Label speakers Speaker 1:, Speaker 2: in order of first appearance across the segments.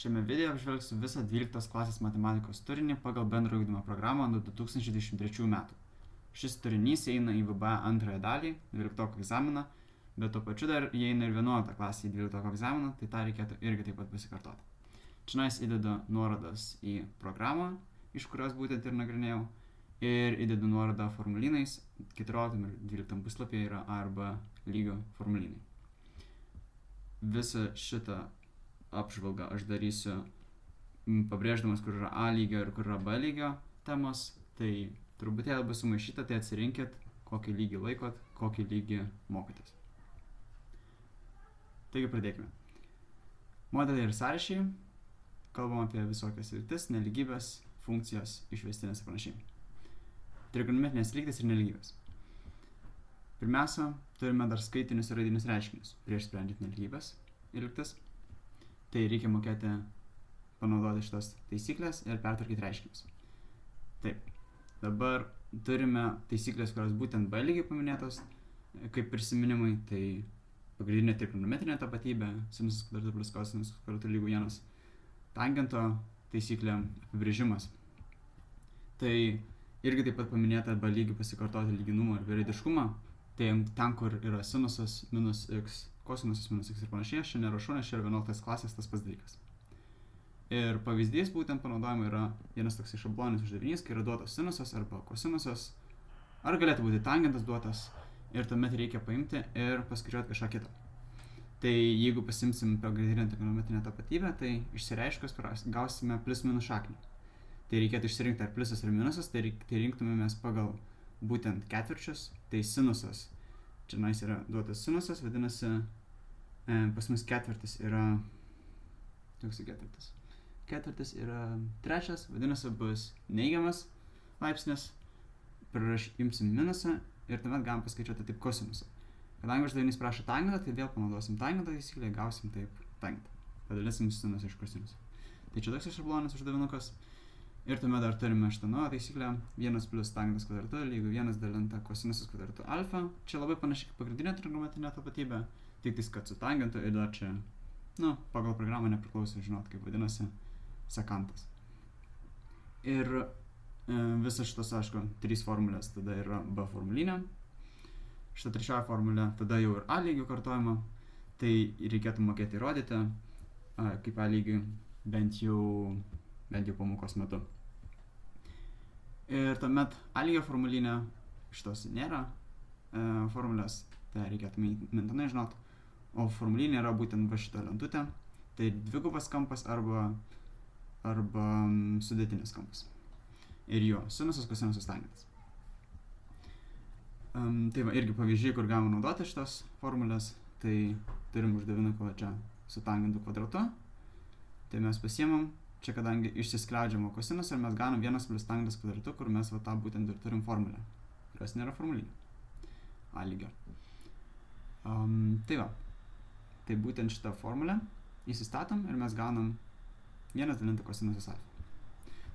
Speaker 1: Šiame video apžvelgsiu visą 12 klasės matematikos turinį pagal bendrojo ugdymo programą nuo 2023 metų. Šis turinys įeina į VBA antrąją dalį, 12 egzaminą, bet tuo pačiu dar įeina ir 11 klasė į 12 egzaminą, tai tą reikėtų irgi taip pat pasikartoti. Čionais įdedu nuorodas į programą, iš kurios būtent ir nagrinėjau, ir įdedu nuorodą formulynais, 14 ir 12 puslapyje yra A ir B lygio formulynai. Visą šitą apžvalgą aš darysiu pabrėždamas, kur yra A lygio ir kur yra B lygio temos, tai truputėlį bus sumaišyta, tai atsirinkit, kokį lygį laikot, kokį lygį mokotės. Taigi pradėkime. Modeliai ir sąryšiai. Kalbam apie visokias sritis, nelygybės, funkcijas, išvestinės ir panašiai. Trigonometrinės lygtys ir nelygybės. Pirmiausia, turime dar skaitinius ir raidinius reiškinius prieš sprendžiant nelygybės ir lygtis. Tai reikia mokėti panaudoti šitas taisyklės ir pertvarkyti reiškinius. Taip, dabar turime taisyklės, kurios būtent B lygiai paminėtos, kaip prisiminimai, tai pagrindinė trigonometrinė tapatybė, sinusas kvadratu plus kosinusas kvadratu lygu 1, tangento taisyklė apibrėžimas. Tai irgi taip pat paminėta B lygių pasikartoti lyginumą ir periodiškumą, tai ten, kur yra sinusas minus x, kosinusas minus x ir panašiai, aš čia nerašau, nes čia yra 11 klasės tas pats dalykas. Ir pavyzdys būtent panaudojama yra vienas toks šabloninis uždavinys, kai yra duotas sinusas arba kosinusas, ar galėtų būti tangentas duotas, ir tuomet reikia paimti ir paskaičiuoti kažką kitą. Tai jeigu pasimsim pagrindinę trigonometrinę tapatybę, tai išsireiškus gausime plius minus šaknį. Tai reikėtų išsirinkti ar pliusas ar minusas, tai rinktumėmės pagal būtent ketvirčius, tai sinusas. Čia yra duotas sinusas, vadinasi, pas mus ketvirtis yra, ketvirtis yra trečias, vadinasi bus neigiamas laipsnis, imsim minusą ir tuomet galim paskaičiuoti taip kosinusą. Kadangi uždavinys prašo tangentą, tai vėl panaudosim tangentą taisyklę, gausim taip tangentą. Padalysim sinusą iš kosinusą. Tai čia toks šablonis uždavinukas. Ir tuomet dar turime šitą naują taisyklę 1 plus tangentas kvadratu lygu 1 dalinta kosinusas kvadratu alfa. Čia labai panašiai kaip pagrindinė trigonometrinė tapatybė, tik tais kad su tangentu ir dar čia, pagal programą nepriklauso žinot, kaip vadinasi sekantas. Ir visas šitas, aišku, 3 formulės tada yra B formulinė. Šitą trečioji formulė tada jau ir A lygių kartojama, tai reikėtų mokėti įrodyti kaip A lygių bent jau pamokos metu. Ir tuomet A lygio formulinė, šitos nėra formulės, tai reikėtų mintinai žinot, o formulinė yra būtent va šita lentutė, tai dvigubas kampas arba sudėtinis kampas. Ir jo sinusas, kosinusas, tangentas. Tai va, irgi pavyzdžiai, kur galima naudoti šitas formulės, tai turim uždavinuką čia su tangentu kvadratu. Tai mes pasiemam, čia kadangi išsiskleidžiamo kosinusą ir mes gaunam 1 plus tangentas kvadratu, kur mes va tą būtent ir turim formulę, kurios nėra formulinė. A lygio. Tai va, tai būtent šitą formulę įsistatom ir mes gaunam 1 dalinta kosinusas alfa.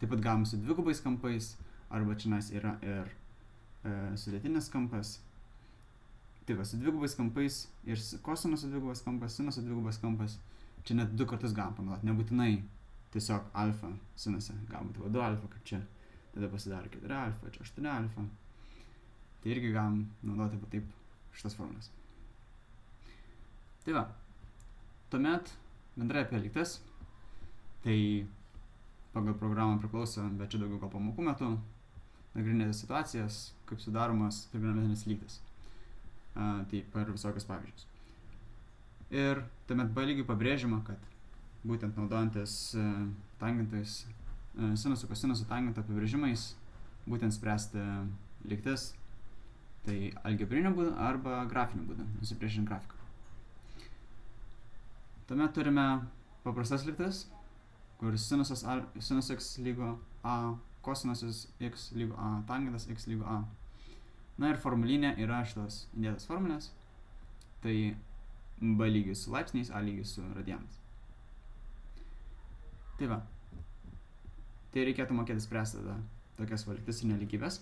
Speaker 1: Taip pat gaunam su dvigubais kampais, arba čia yra ir sudėtinis kampas. Tai va, su dvigubais kampais ir kosinuso dvigubas kampas, sinuso dvigubas kampas, čia net 2 kartus galim panaudoti, nebūtinai tiesiog alfa sinuse, galim būti 2 alfa, kaip čia, tada pasidaro 4 alfa, čia 8 alfa. Tai irgi galim naudoti taip šitas formulės. Tai va, tuomet bendrai apie lygtis, tai pagal programą priklauso, bet čia daugiau gal pamokų metu, nagrinėti situacijas, kaip sudaromas trigonometrinės lygtys. Tai per visokius pavyzdžius. Ir tuomet B lygiui pabrėžiama, kad būtent naudojantis tangentais, sinusų, kosinusų, tangento apibrėžimais, būtent spręsti lygtis, tai algebriniu būdu arba grafiniu būdu, nusipriešinant grafiką. Tuomet turime paprastas lygtis, kur sinus x lygu A, kosinusas x lygu A, tangentas x lygu A. Na ir formulinė yra šitos įdėtos formulės, tai B lygis su laipsniais, A lygis su radianais. Tai va, tai reikėtų mokėti spręsti tada tokias lygtis ir nelygybės.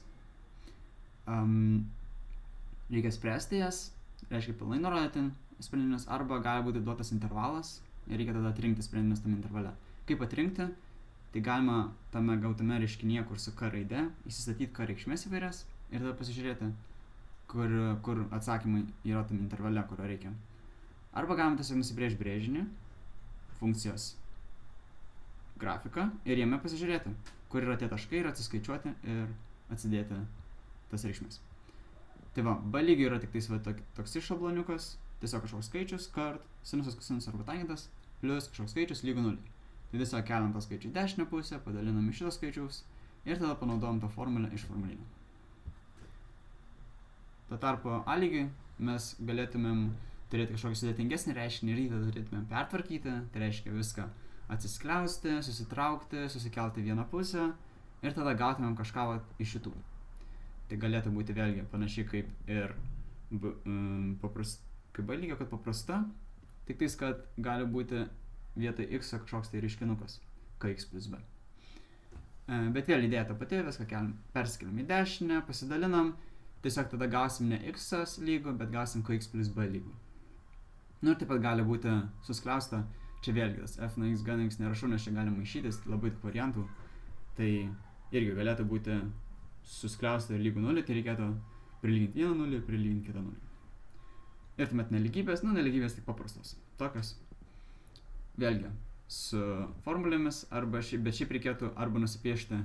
Speaker 1: Reikia spręsti jas, reiškia pilnai nurodyti sprendimus, arba gali būti duotas intervalas ir reikia tada atrinkti sprendimus tam intervale. Kaip atrinkti? Tai galima tame gautame reiškinyje, kur su K raide, įsistatyti K reikšmės įvairias ir tada pasižiūrėti, kur atsakymai yra tam intervale, kurio reikia. Arba galima tiesiog nusibrėžti brėžinį, funkcijos grafiką ir jame pasižiūrėti, kur yra tie taškai ir atsiskaičiuoti ir atsidėti tas reikšmės. Tai va, B lygiai yra tik tais toks šabloniukas, tiesiog kažkoks skaičius, kart, sinusas, kosinusas arba tangentas, plus kažkoks skaičius lygu 0. Tai tiesiog keliam tą skaičių į dešinę pusę, padalinam iš šito skaičiaus ir tada panaudojam tą formulę iš formulinio. Tuo tarpu A lygiai mes galėtumėm turėti kažkokį sudėtingesnį reiškinį ir jį tada turėtumėm pertvarkyti, tai reiškia viską atsiskliausti, susitraukti, susikelti vieną pusę ir tada gautumėm kažką iš šitų. Tai galėtų būti vėlgi panašiai kaip ir kaip B lygio, kad paprasta, tik tais, kad gali būti vietoj x kažkoks tai reiškinukas, kx plus b. Bet vėl idėja ta pati, viską perskeliam į dešinę, pasidalinam, tiesiog tada gausim ne x lygų, bet gausim kx plus b lygų. Nu ir taip pat gali būti suskliausta, čia vėlgi tas f nuo x, g nuo x nerašau, nes čia galima maišytis, labai daug variantų. Tai irgi galėtų būti suskliausta ir lygų 0, tai reikėtų prilyginti vieną 0 ir prilyginti kitą 0. Ir tuomet nelygybės, nelygybės tik paprastos. Tokios. Vėlgi, su formulėmis, bet šiaip reikėtų arba nusipiešti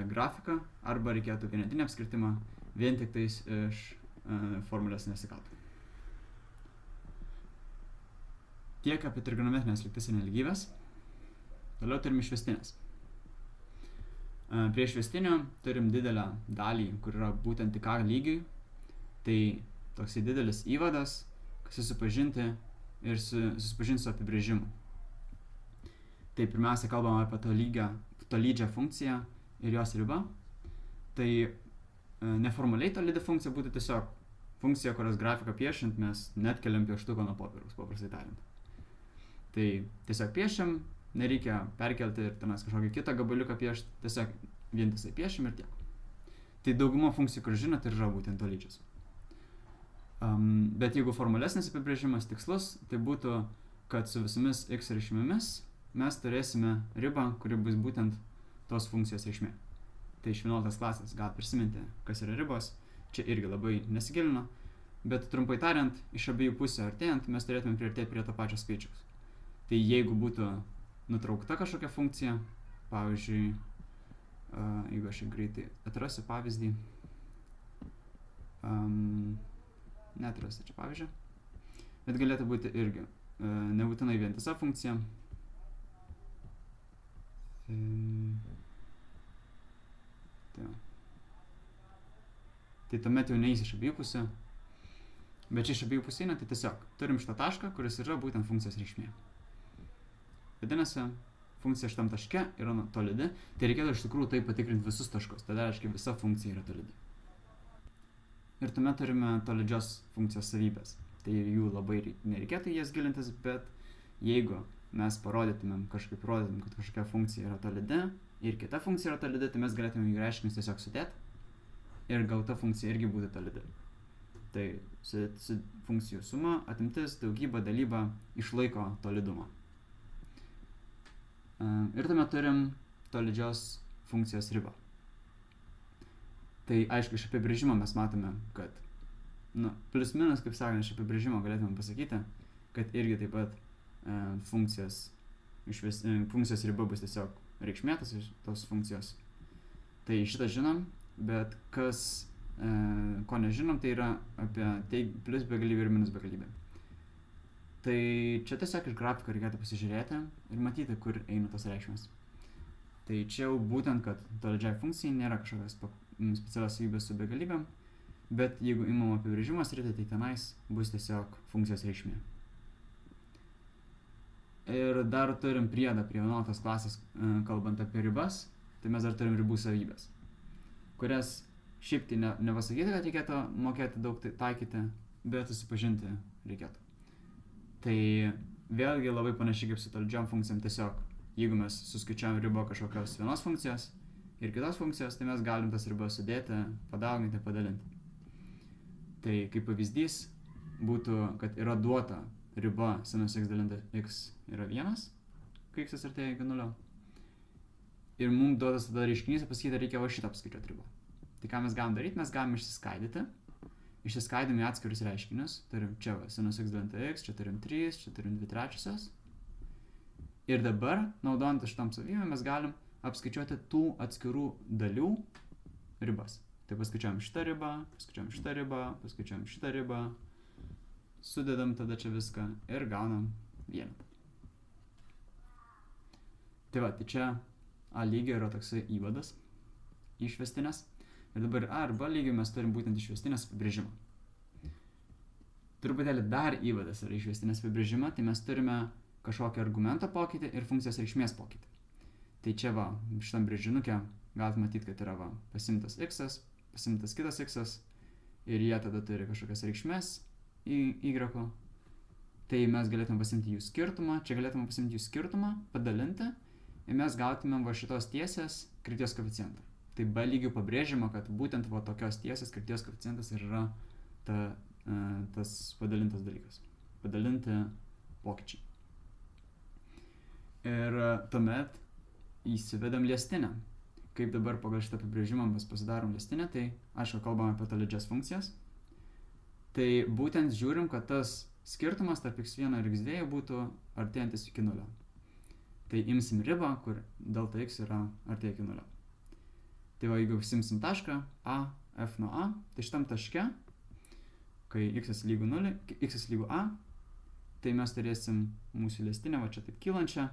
Speaker 1: grafiką, arba reikėtų vienetinį apskritimą, vien tik tais iš formulės nesikautų. Tiek apie trigonometrinės lygtis ir nelygybės. Toliau turim išvestinės. Prie išvestinių turim didelę dalį, kur yra būtent tik A lygiui. Tai toksai didelis įvadas, susipažinti ir susipažinti su apibrėžimu. Tai pirmiausia kalbam apie tolydžią funkciją ir jos ribą. Tai neformaliai tolydi funkcija būtų tiesiog funkcija, kurios grafiką piešint mes net keliam pieštuką nuo popieriaus, paprastai tariant. Tai tiesiog piešiam, nereikia perkelti ir tenais kažkokį kitą gabaliuką piešti, tiesiog vientisai piešiam ir tiek. Tai dauguma funkcijų, kur žinot, ir yra būtent tolydžios. Bet jeigu formalesnis apibrėžimas tikslus, tai būtų, kad su visomis x reikšmėmis mes turėsime ribą, kuri bus būtent tos funkcijos reikšmė. Tai iš 11 klasės gal prisiminti, kas yra ribos, čia irgi labai nesigilino, bet trumpai tariant, iš abiejų pusių artėjant, mes turėtume priartėti prie to pačio skaičiaus. Tai jeigu būtų nutraukta kažkokia funkcija, pavyzdžiui, jeigu aš greitai atrasiu pavyzdį, neatrasiu čia pavyzdžio, bet galėtų būti irgi nebūtinai vientisa funkcija. Tai tuomet jau neįs iš abiejų pusių, bet čia iš abiejų pusių eina, tai tiesiog turim šitą tašką, kuris yra būtent funkcijos reikšmė. Vadinasi, funkcija šitam taške yra tolydi, tai reikėtų iš tikrųjų tai patikrinti visus taškus, tada reiškia visa funkcija yra tolydi. Ir tuomet turime tolydžios funkcijos savybės. Tai jų labai nereikėtų jas gilintis, bet jeigu mes parodytumėm, kad kažkokia funkcija yra tolydi ir kita funkcija yra tolydi, tai mes galėtumėm jų reiškinius tiesiog sudėti ir gauta funkcija irgi būtų tolydi. Tai funkcijų suma, atimtis, daugybė, dalyba išlaiko tolydumą. Ir tuomet turim tolydžios funkcijos ribą. Tai aišku, iš apibrėžimo mes matome, kad plus minus, kaip sakant, iš apibrėžimo galėtume pasakyti, kad irgi taip pat funkcijos riba bus tiesiog reikšmė tos funkcijos. Tai šitą žinom, bet ko nežinom, tai yra apie plus begalybę ir minus begalybę. Tai čia tiesiog iš grafiko reikėtų pasižiūrėti ir matyti, kur eina tos reikšmės. Tai čia jau būtent, kad tolydžiai funkcijai nėra kažkokios specialios savybės su begalybėm, bet jeigu imam apibrėžimo sritį, tai tenais bus tiesiog funkcijos reikšmė. Ir dar turim priedą prie 11 klasės, kalbant apie ribas, tai mes dar turim ribų savybės, kurias šiaip tai nepasakyti, kad reikėtų mokėti daug taikyti, bet susipažinti reikėtų. Tai vėlgi labai panašiai kaip su tolydžiom funkcijom, tiesiog jeigu mes suskaičiuojam ribą kažkokios vienos funkcijos ir kitos funkcijos, tai mes galim tas ribas sudėti, padauginti, padalinti. Tai kaip pavyzdys būtų, kad yra duota riba sinus x dalinta x yra 1, kai x artėja iki 0. Ir mums duotas tada reiškinys pasakyti, reikia va šitą apskaičiuoti ribą. Tai ką mes galim daryti? Mes galim išsiskaidyti. Išsiskaidami atskirius reiškinius. Turim čia sinus x dalinta x, čia turim 3, čia turim 2/3. Ir dabar, naudojant šitam savybėm, mes galim apskaičiuoti tų atskirų dalių ribas. Tai paskaičiuojam šitą ribą, paskaičiuojam šitą ribą, paskaičiuojam šitą ribą, sudedam tada čia viską ir gaunam vienetą. Tai va, tai čia A lygio yra toksai įvadas išvestinės. Ir dabar A ir B lygio mes turim būtent išvestinės apibrėžimą. Truputėlį dar įvadas yra išvestinės apibrėžimą, tai mes turime kažkokį argumento pokytį ir funkcijos reikšmės pokytį. Tai čia va, šitam brėžinukė galite matyti, kad yra va, pasimtas x, pasimtas kitas x ir jie tada turi kažkokias reikšmės y. Tai mes galėtume pasimti jų skirtumą, čia galėtume pasimti jų skirtumą, padalinti ir mes gautumėm va šitos tiesės krypties koeficientą. Tai B lygių pabrėžiama, kad būtent va tokios tiesės krypties koeficientas ir yra tas padalintas dalykas. Padalinti pokyčiai. Ir tuomet įsivedam liestinę. Kaip dabar pagal šitą apibrėžimą mes pasidarom liestinę, tai aišku, kalbame apie tolydžias funkcijas. Tai būtent žiūrim, kad tas skirtumas tarp x1 ir x2 būtų artėjantis iki 0. Tai imsim ribą, kur delta x yra artėja iki 0. Tai va, jeigu simsim tašką A, f nuo A, tai šitam taške, kai x lygu 0, x lygu A, tai mes turėsim mūsų liestinę, va čia taip kylančią.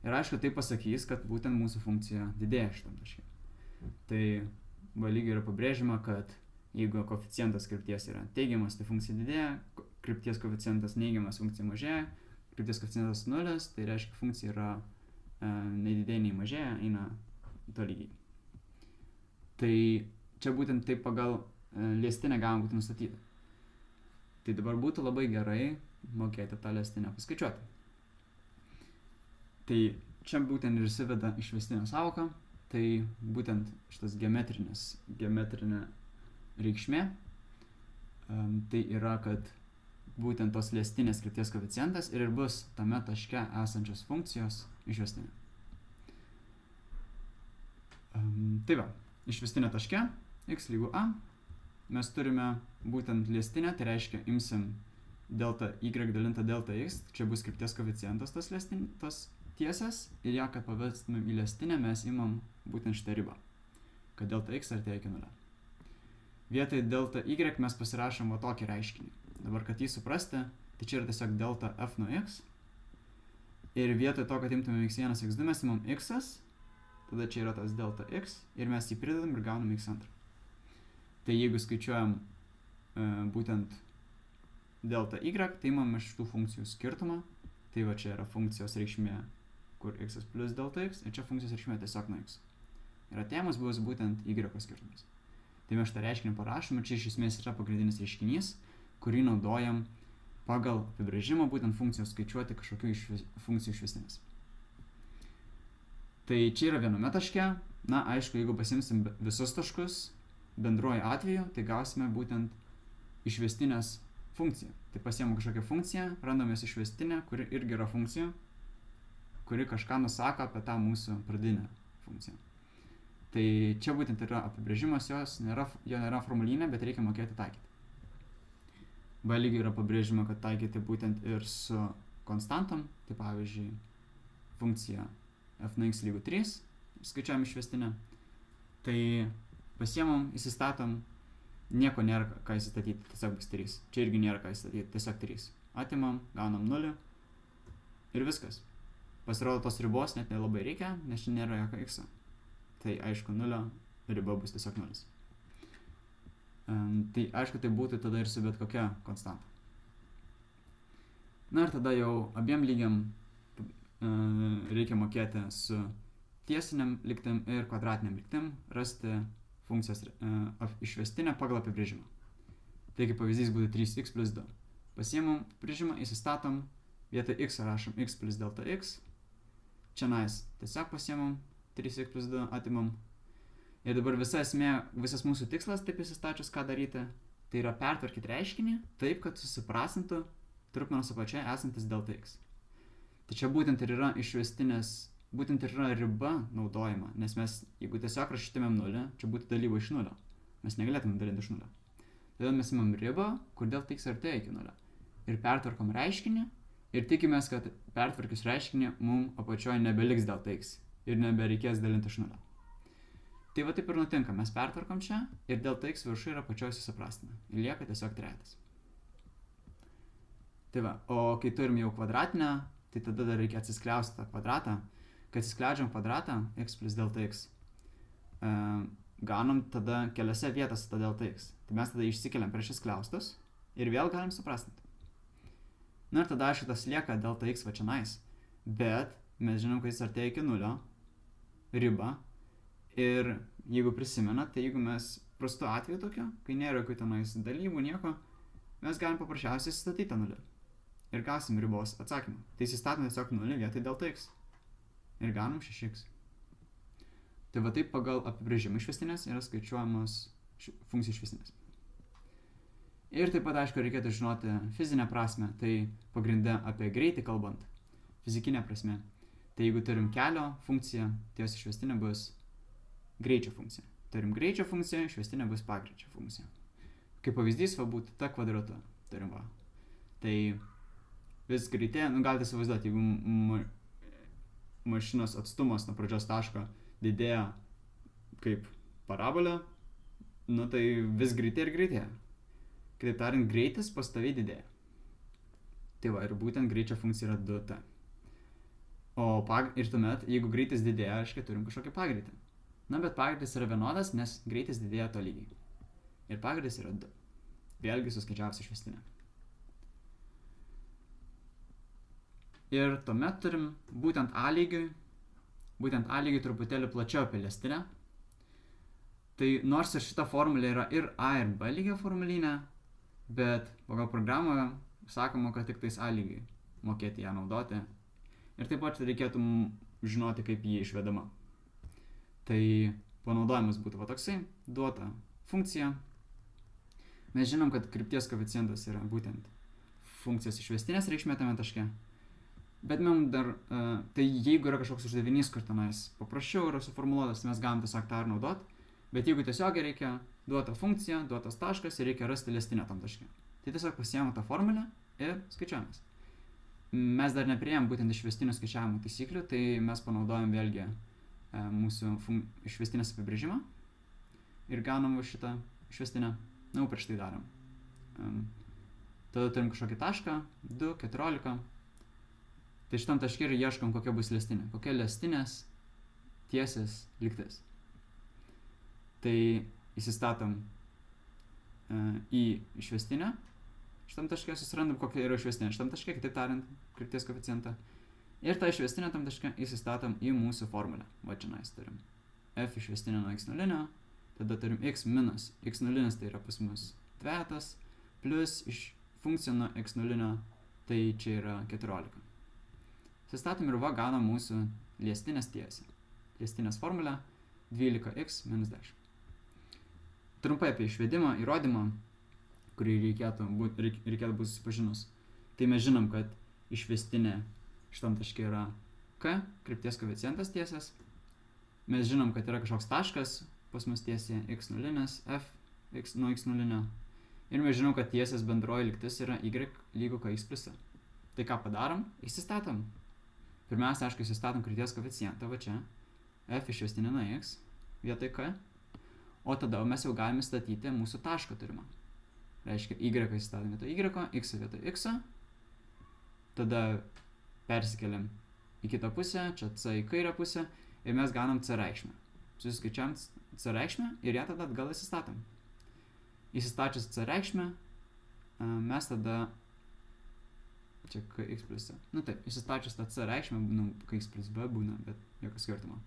Speaker 1: Ir aišku, tai pasakys, kad būtent mūsų funkcija didėja šitam taške. Tai B lygiai yra pabrėžiama, kad jeigu koeficientas krypties yra teigiamas, tai funkcija didėja, krypties koeficientas neigiamas, funkcija mažėja, krypties koeficientas 0, tai reiškia, funkcija yra nei didėja, nei mažėja, eina tolygiai. Tai čia būtent taip pagal liestinę galima būtų nustatyti. Tai dabar būtų labai gerai mokėti tą liestinę paskaičiuoti. Tai čia būtent ir įsiveda išvestinė sąvoka, tai būtent šitas geometrinė reikšmė, tai yra, kad būtent tos liestinės krypties koeficientas ir bus tame taške esančios funkcijos išvestinė. Tai va, išvestinė taške, x lygu A, mes turime būtent liestinę, tai reiškia imsim delta y dalinta delta x, čia bus krypties koeficientas tos tiesės ir ją, kad paverstumėm į liestinę, mes imam būtent šitą ribą, kad delta x artėja iki 0. Vietoj delta y mes pasirašom va tokį reiškinį. Dabar, kad jį suprasti, tai čia yra tiesiog delta f nuo x ir vietoj to, kad imtumėm x1, x2, mes imam x, tada čia yra tas delta x ir mes jį pridedam ir gaunam x2. Tai jeigu skaičiuojam būtent delta y, tai imam iš tų funkcijų skirtumą, tai va čia yra funkcijos reikšmė, kur x plus delta x ir čia funkcijos reikšmė tiesiog nuo x. Ir atėjimas bus būtent y skirtumas. Tai mes šitą reiškinį parašom ir čia iš esmės yra pagrindinis reiškinys, kurį naudojam pagal apibrėžimą būtent funkcijos skaičiuoti kažkokių funkcijų išvestinės. Tai čia yra viename taške, na aišku, jeigu pasimsim visus taškus, bendruoju atveju, tai gausime būtent išvestinės funkciją. Tai pasiėmam kažkokią funkciją, randamės išvestinę, kuri irgi yra funkcija, kuri kažką nusako apie tą mūsų pradinę funkciją. Tai čia būtent yra apibrėžimas, jo nėra formulinė, bet reikia mokėti taikyti. B lygiai yra pabrėžima, kad taikyti būtent ir su konstantom, tai pavyzdžiui, funkcija f nuo x lygu 3, skaičiuojam išvestinę, tai pasiemam, įsistatom, nieko nėra ką įsistatyti, tiesiog bus 3. Čia irgi nėra ką įsistatyti, tiesiog 3. Atimam, gaunam 0 ir viskas. Pasirodo, tos ribos net nelabai reikia, nes čia nėra jokio x. Tai aišku, 0 riba bus tiesiog 0. Tai aišku, tai būtų tada ir su bet kokia konstanta. Na ir tada jau abiem lygiam reikia mokėti su tiesiniam lygtim ir kvadratiniam lygtim rasti funkcijos išvestinę pagal apibrėžimą. Tai kaip pavyzdys būtų 3x plus 2. Pasiemam apibrėžimą, įsistatom, vietoj x rašom x plus delta x. Čia tiesiog pasiemam 3x plus 2, atimam. Ir dabar visas mūsų tikslas, taip įsistačius, ką daryti, tai yra pertvarkyti reiškinį taip, kad susiprasintų trupmenos apačioje esantis delta x. Tai čia būtent ir yra būtent ir yra riba naudojama, nes mes, jeigu tiesiog rašytumėm 0, čia būtų dalyba iš 0. Mes negalėtumėm dalinti iš 0. Todėl mes imam ribą, kur delta x artėja iki 0. Ir pertvarkom reiškinį ir tikimės, kad pertvarkius reiškinį mums apačioje nebeliks delta x ir nebereikės dalinti iš 0. Tai va taip ir nutinka, mes pertvarkom čia ir delta x viršuje ir apačioje susiprastina. Ir lieka tiesiog trejetas. Tai va, o kai turim jau kvadratinę, tai tada dar reikia atsiskliausti tą kvadratą. Kai atsiskleidžiam kvadratą, x plus delta x, gaunam tada keliose vietose tą delta x. Tai mes tada išsikeliam prieš skliaustus ir vėl galim suprastinti. Na ir tada aišku tas lieka delta x va čianais, bet mes žinom, kad jis artėja iki 0 riba. Ir jeigu prisimena, tai jeigu mes prastu atveju tokio, kai nėra jokių tenais dalybų, nieko, mes galim paprasčiausiai įsistatyti 0. Ir gausim ribos atsakymą. Tai įsistatom tiesiog 0 vietoj delta x. Ir gaunam 6x. Tai va taip pagal apibrėžimą išvestinės yra skaičiuojamos funkcijų išvestinės. Ir taip pat aišku reikėtų žinoti fizinę prasme, tai pagrinde apie greitį kalbant, fizikinė prasme. Tai jeigu turim kelio funkciją, tai jos išvestinė bus greičio funkcija. Turim greičio funkciją, išvestinė bus pagreičio funkcija. Kaip pavyzdys va būtų ta kvadratu. Turim va. Tai vis greitėja, galite įsivaizduoti, jeigu mašinos atstumas nuo pradžios taško didėja kaip parabolė, tai vis greitėja ir greitėja. Kitaip tariant, greitis pastoviai didėja. Tai va, ir būtent greičio funkcija yra 2t. Ir tuomet, jeigu greitis didėja, reiškia turim kažkokį pagreitį. Na, bet pagreitis yra vienodas, nes greitis didėja tolygiai. Ir pagreitis yra 2. Vėlgi suskaičiavus išvestinę. Ir tuomet turim būtent A lygiui truputėlį plačiau apie lestinę. Tai nors ir šita formulė yra ir A ir B lygio formulinė, bet pagal programą sakoma, kad tik tais A lygiui mokėti ją naudoti. Ir taip pat reikėtų žinoti, kaip jį išvedama. Tai panaudojimas būtų va toksai, duota funkcija. Mes žinom, kad krypties koeficientas yra būtent funkcijos išvestinės reikšmė tame taške. Bet mums dar, tai jeigu yra kažkoks uždavinys, kur tenais paprasčiau yra suformuluotas, mes galim tiesiog tą ir naudoti. Bet jeigu tiesiog reikia duota funkcija, duotas taškas ir reikia rasti lestinę tam taške. Tai tiesiog pasiėmame tą formulę ir skaičiuojamės. Mes dar nepriėjom būtent išvestinių skaičiavimo taisyklių, tai mes panaudojam vėlgi mūsų išvestinės apibrėžimą ir gaunam šitą išvestinę. Na, prieš tai darom. Tada turim kažkokį tašką, 2, 14. Tai šitam taške ir ieškom, kokia bus lestinė. Kokia lestinės tiesės lygtis. Tai įsistatom į išvestinę. Šitam taške susirandam, kokia yra išvestinė. Šitam taške, kitaip tariant, krypties koeficientą. Ir tą išvestinę tam taške įsistatom į mūsų formulę. Va čia nais turim. F išvestinė nuo x0, tada turim x minus. x0 tai yra pas mus dvejetas, plus iš funkcija nuo x0, tai čia yra 14. Įsistatom ir va gaunam mūsų lestinės tiesę. Lestinės formulę 12x minus 10. Trumpai apie išvedimą, įrodymą, kurį reikėtų būti susipažinus. Tai mes žinom, kad išvestinė šitam taške yra k, krypties koeficientas tiesės. Mes žinom, kad yra kažkoks taškas, pas mus tiesė x0, f x, nuo x0. Ir mes žinom, kad tiesės bendroji lygtis yra y lygu kx plus a. Tai ką padarom? Įsistatom. Pirmiausia, aišku, įsistatom krypties koeficientą, va čia, f išvestinė nuo x, vietoj k, o tada mes jau galime statyti mūsų tašką turimą. Reiškia, y įsistatom vietoj y, x vietoj x, tada persikeliam į kitą pusę, čia c į kairę pusę, ir mes gaunam c reikšmę. Susiskaičiam c reikšmę ir ją tada atgal įsistatom. Įsistačius c reikšmę, mes tada čia kx plus a. Nu taip, įsistačius tą c reikšmę, kx plus b būna, bet jokio skirtumo.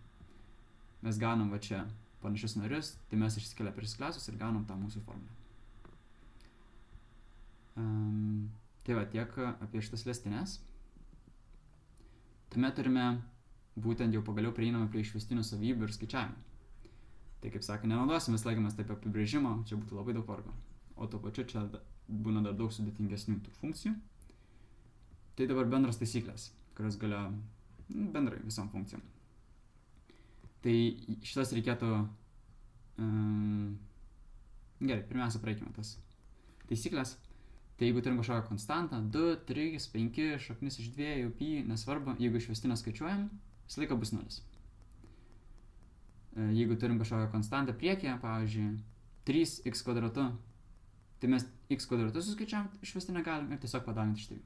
Speaker 1: Mes gaunam va čia panašius narius, tai mes išsikelia prieš skliausius ir gaunam tą mūsų formulę. Tai va tiek apie šitas lestinės. Tuomet turime būtent jau pagaliau prieinamą prie išvestinių savybių ir skaičiavimų. Tai kaip sakė, nenaudosim vis laiką mes taip apibrėžimo, čia būtų labai daug vargo. O tuo pačiu čia būna dar daug sudėtingesnių tų funkcijų. Tai dabar bendros taisyklės. kurios galioja bendrai visom funkcijom. Tai šitas reikėtų... Gerai, pirmiausia, praeikime tas taisyklės. Tai jeigu turim kažkokią konstantą, 2, 3, 5, šaknis iš 2, pi, nesvarbu, jeigu išvestinę skaičiuojam, visą laiką bus 0. Jeigu turim kažkokią konstantą priekyje, pavyzdžiui, 3x kvadratu, tai mes x kvadratu suskaičiavam, išvestinę galim ir tiesiog padauginti iš 3.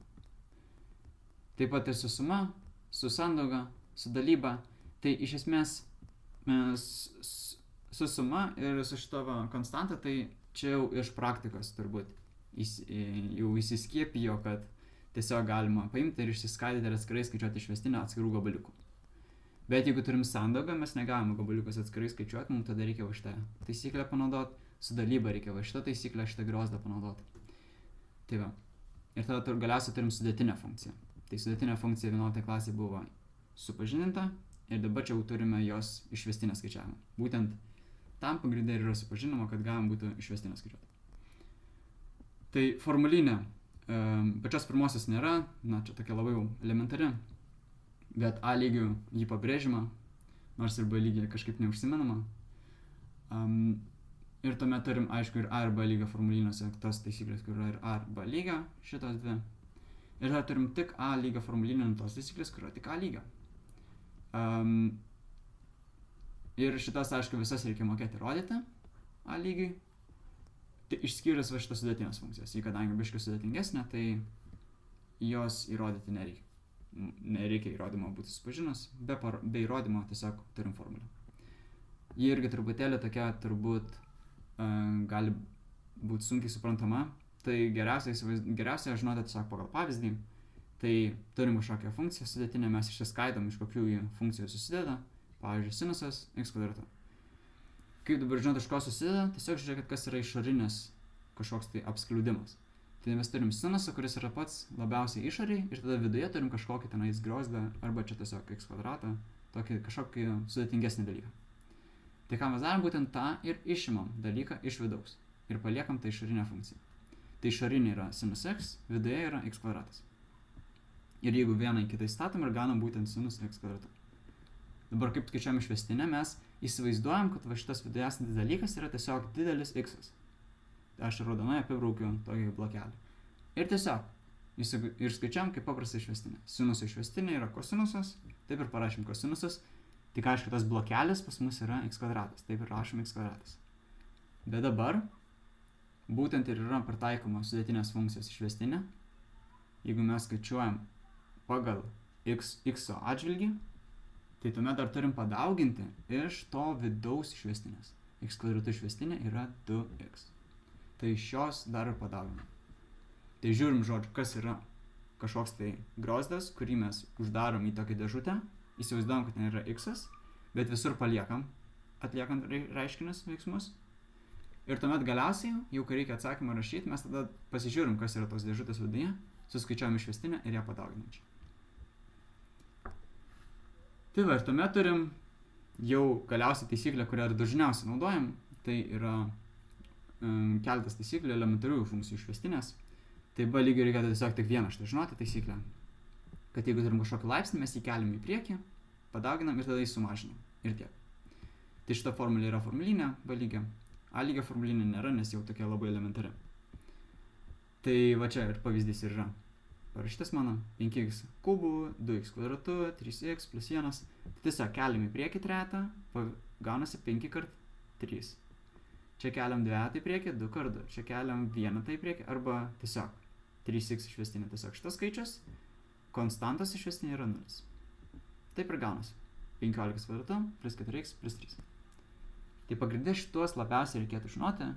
Speaker 1: Taip pat ir su suma, su sandauga, su dalyba, tai iš esmės su suma ir su šito konstanta, tai čia jau iš praktikos turbūt jau įsiskiepijo, kad tiesiog galima paimti ir išsiskaidyti ir atskirai skaičiuoti išvestinę atskirų gabaliukų. Bet jeigu turim sandaugą, mes negalime gabaliukus atskirai skaičiuoti, mums tada reikia va šitą taisyklę panaudoti, su dalyba reikia va šitą taisyklę, šitą griozdą panaudoti. Tai va. Ir tada galiausiai turim sudėtinę funkciją. Tai sudėtinė funkcija 11 klasėje buvo supažindinta ir dabar čia jau turime jos išvestinę skaičiavimą. Būtent tam pagrindai yra supažinama, kad galim būtų išvestinę skaičiuoti. Tai formulinė pačios pirmosios nėra, čia tokia labai elementari, bet A lygių jį pabrėžima, nors ir B lygiai kažkaip neužsimenama. Ir tuomet turim, aišku, ir A ir B lygio formuliniuose tos taisyklės, kur yra ir A ir B lygio, šitos dvi. Ir tada turim tik A lygio formulinio tos taisyklės, kur yra tik A lygio. Ir šitas, aišku, visas reikia mokėti rodyti A lygiui. Tai išskyrus va šitas sudėtinės funkcijas. Jei kadangi biškai sudėtingesnė, tai jos įrodyti nereikia. Nereikia įrodymo būti supažinus, be įrodymo tiesiog turim formulę. Ji irgi truputėlį tokia turbūt gali būti sunkiai suprantama. Tai geriausia žinoti tiesiog pagal pavyzdį. Tai turim kažkokią funkciją sudėtinę, mes išsiskaidom, iš kokių funkcijų susideda. Pavyzdžiui, sinusas x kvadratu. Kaip dabar žinot, iš ko susideda, tiesiog žiūrėkit, kas yra išorinis kažkoks tai apskliudimas. Tai mes turim sinusą, kuris yra pats labiausiai išoriai ir tada viduje turim kažkokį tenais griozdą arba čia tiesiog x kvadratą, tokį kažkokį sudėtingesnį dalyką. Tai ką mes darom, būtent tą ir išimam dalyką iš vidaus ir paliekam tą išorinę funkciją. Tai išorinė yra sinus x, viduje yra x kvadratas. Ir jeigu vieną į kitą įstatom ir gaunam būtent sinus x kvadratu. Dabar kaip skaičiuojam išvestinę, mes įsivaizduojam, kad va šitas viduje esantis dalykas yra tiesiog didelis x. Tai aš raudonai apibraukiu tokį blokelį. Ir tiesiog ir skaičiuojam kaip paprastą išvestinę. Sinuso išvestinė yra kosinusas, taip ir parašym kosinusas. Tik aišku, tas blokelis pas mus yra x kvadratas, taip ir rašom x kvadratas. Bet dabar būtent ir yra pritaikoma sudėtinės funkcijos išvestinė. Jeigu mes skaičiuojam pagal x atžvilgį, tai tuomet dar turim padauginti iš to vidaus išvestinės. X kvadratų išvestinė yra 2x. Tai iš jos dar ir padauginam. Tai žiūrim, žodžiu, kas yra kažkoks tai griozdas, kurį mes uždarom į tokią dėžutę, įsivaizduojam, kad ten yra x, bet visur paliekam, atliekant reiškinius veiksmus. Ir tuomet galiausiai, jau kai reikia atsakymą rašyti, mes tada pasižiūrim, kas yra tos dėžutės viduje, suskaičiuojam išvestinę ir ją padauginam čia. Tai va, ir tuomet turim jau galiausiai taisyklę, kurią dažniausiai naudojam, tai yra keletas taisyklių elementariųjų funkcijų išvestinės. Tai B lygiai reikėtų tiesiog tik vieną šitą žinoti taisyklę, kad jeigu turim kažkokį laipsnį, mes jį keliam į priekį, padauginam ir tada jį sumažinam. Ir tiek. Tai šita formulė yra formulinė B lygio. A lygio formulinė nėra, nes jau tokia labai elementari. Tai va čia ir pavyzdys ir yra. Parašytas mano 5x kubų, 2x kvadratu, 3x plus 1. Tai tiesiog keliam į priekį tretą, gaunasi 5 kart 3. Čia keliam 2 į priekį, 2 kart 2. Čia keliam 1 į priekį, arba tiesiog 3x išvestinė. Tiesiog šitas skaičius, konstantos išvestinė yra 0. Taip ir gaunasi. 15 kvadratu plus 4x plus 3. Tai pagrindė šitos labiausiai reikėtų žinoti,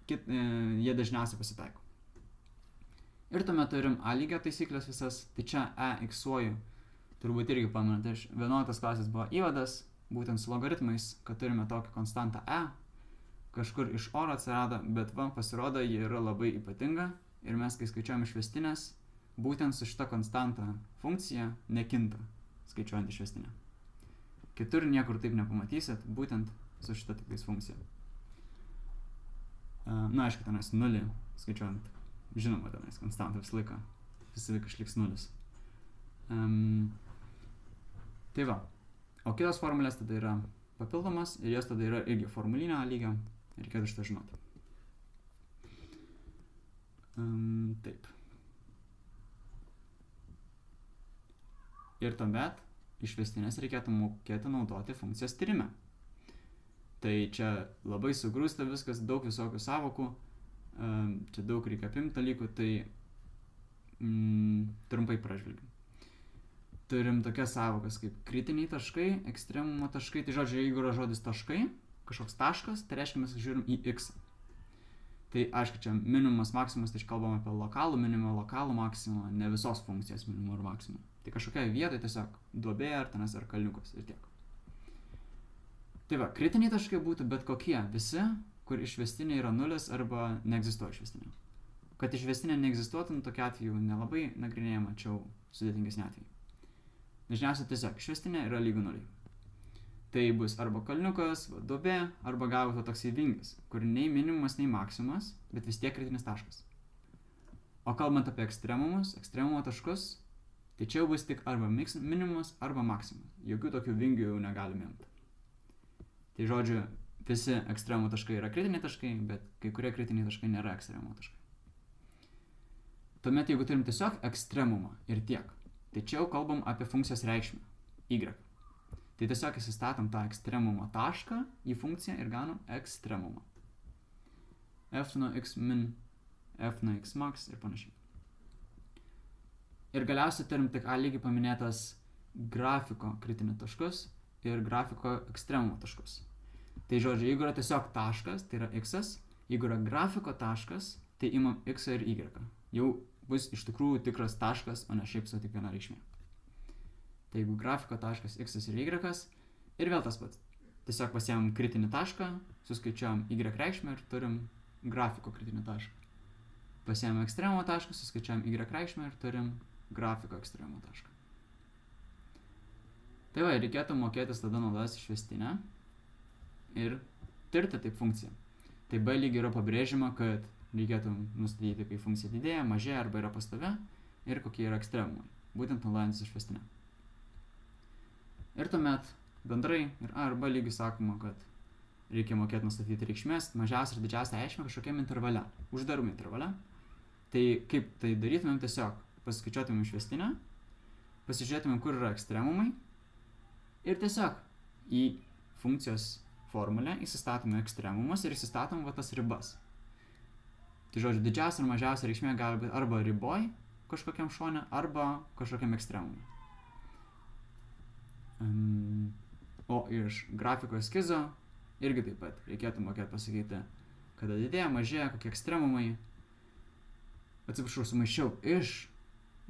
Speaker 1: jie dažniausiai pasitaiko. Ir tuomet turim A lygio taisyklės visas, tai čia E x-uoju, turbūt irgi pamenate, iš 11 klasės buvo įvadas, būtent su logaritmais, kad turime tokią konstantą E, kažkur iš oro atsirado, bet va, pasirodo, ji yra labai ypatinga ir mes, kai skaičiuojam išvestinės, būtent su šita konstanta funkcija nekinta, skaičiuojant išvestinę. Kitur niekur taip nepamatysit, būtent su šita tiktais funkcija. Aišku, tenais 0 skaičiuojant. Žinoma, tenais konstanta visą laiką išliks 0. Tai va. O kitos formulės tada yra papildomas ir jos tada yra irgi formulinio lygio. Reikėtų šitą žinoti. Taip. Ir tuomet išvestinės reikėtų mokėti naudoti funkcijas tyrime. Tai čia labai sugrūsta viskas, daug visokių savokų, čia daug reikia apimti dalykų, tai trumpai pražvelgiam. Turim tokias savokas kaip kritiniai taškai, ekstremumo taškai, tai žodžiu, jeigu yra žodis taškai, kažkoks taškas, tai reiškia mes žiūrim į x. Tai aišku, čia minimumas, maksimumas, tai kalbam apie lokalų minimumą, lokalų maksimumą, ne visos funkcijos minimumą ar maksimumą. Tai kažkokia vietoje tiesiog duobė ar tenas ar kalniukas ir tiek. Tai va, kritiniai taškai būtų bet kokie, visi, kur išvestinė yra nulis arba neegzistuoja išvestinė. Kad išvestinė neegzistuotų, tokia atveju nelabai nagrinėjama, čia sudėtingesnė atveju. Dažniausiai tiesiog išvestinė yra lygu nuliui. Tai bus arba kalniukas, duobė, arba gavote toksai vingis, kur nei minimumas, nei maksimumas, bet vis tiek kritinis taškas. O kalbant apie ekstremumus, ekstremumo taškus, tai čia jau bus tik arba minimumas, arba maksimumas. Jokių tokių vingių jau negalime imti. Tai žodžiu, visi ekstremumo taškai yra kritiniai taškai, bet kai kurie kritiniai taškai nėra ekstremumo taškai. Tuomet, jeigu turim tiesiog ekstremumą ir tiek, tai čia jau kalbam apie funkcijos reikšmę, y. Tai tiesiog įsistatom tą ekstremumo tašką į funkciją ir gaunam ekstremumą. F nuo x min, f nuo x max ir panašiai. Ir galiausiai turim tik A lygiai paminėtas grafiko kritinių taškus ir grafiko ekstremumo taškus. Tai žodžiu, jeigu yra tiesiog taškas, tai yra x, jeigu yra grafiko taškas, tai imam x ir y. Jau bus iš tikrųjų tikras taškas, o ne šiaip su tik viena reikšmė. Tai jeigu grafiko taškas x ir y, ir vėl tas pats. Tiesiog pasiėmam kritinį tašką, suskaičiuojam y reikšmę ir turim grafiko kritinį tašką. Pasiėmam ekstremumo tašką, suskaičiuojam y reikšmę ir turim grafiko ekstremumo tašką. Tai va, reikėtų mokytis tada naudotis išvestinę ir tirti taip funkciją. Tai B lygiai yra pabrėžima, kad reikėtų nustatyti, kai funkcija didėja, mažėja arba yra pastovi ir kokie yra ekstremumai, būtent naudojantis išvestinę. Ir tuomet bendrai ir A ir B lygiai sakoma, kad reikia mokėti nustatyti reikšmės, mažiausią ir didžiausią reikšmę kažkokiam intervale, uždarum intervale. Tai kaip tai darytumėm, tiesiog pasiskaičiuotumėm išvestinę, pasižiūrėtumėm, kur yra ekstremumai ir tiesiog į funkcijos formulę įsistatome ekstremumus ir įsistatom va tas ribas. Tai žodžiu, didžiausia ir mažiausia reikšmė gali būti arba riboj kažkokiam šone, arba kažkokiam ekstremumui. O iš grafiko eskizo irgi taip pat reikėtų mokėti pasakyti, kada didėja, mažėja, kokie ekstremumai. Atsiprašau, sumaišiau iš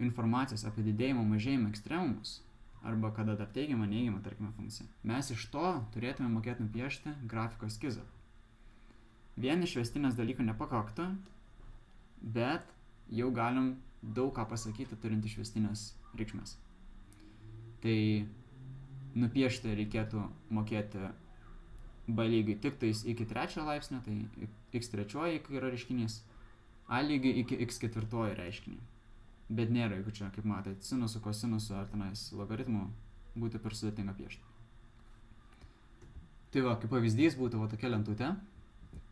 Speaker 1: informacijos apie didėjimo, mažėjimą ekstremumus, arba kada dar teigiamą, neigiamą, tarkime, funkciją. Mes iš to turėtume mokėti nupiešti grafiko eskizą. Vien išvestinės dalykų nepakaktų, bet jau galim daug ką pasakyti turint išvestinės reikšmės. Tai nupiešti reikėtų mokėti B lygiui tik tais iki 3 laipsnio, tai x3 kai yra reiškinys, A lygiui iki x4 reiškinį. Bet nėra, jeigu čia, kaip matote, sinusų, kosinusų ar tenais logaritmų būtų per sudėtinga piešti. Tai va, kaip pavyzdys būtų va tokia lentutė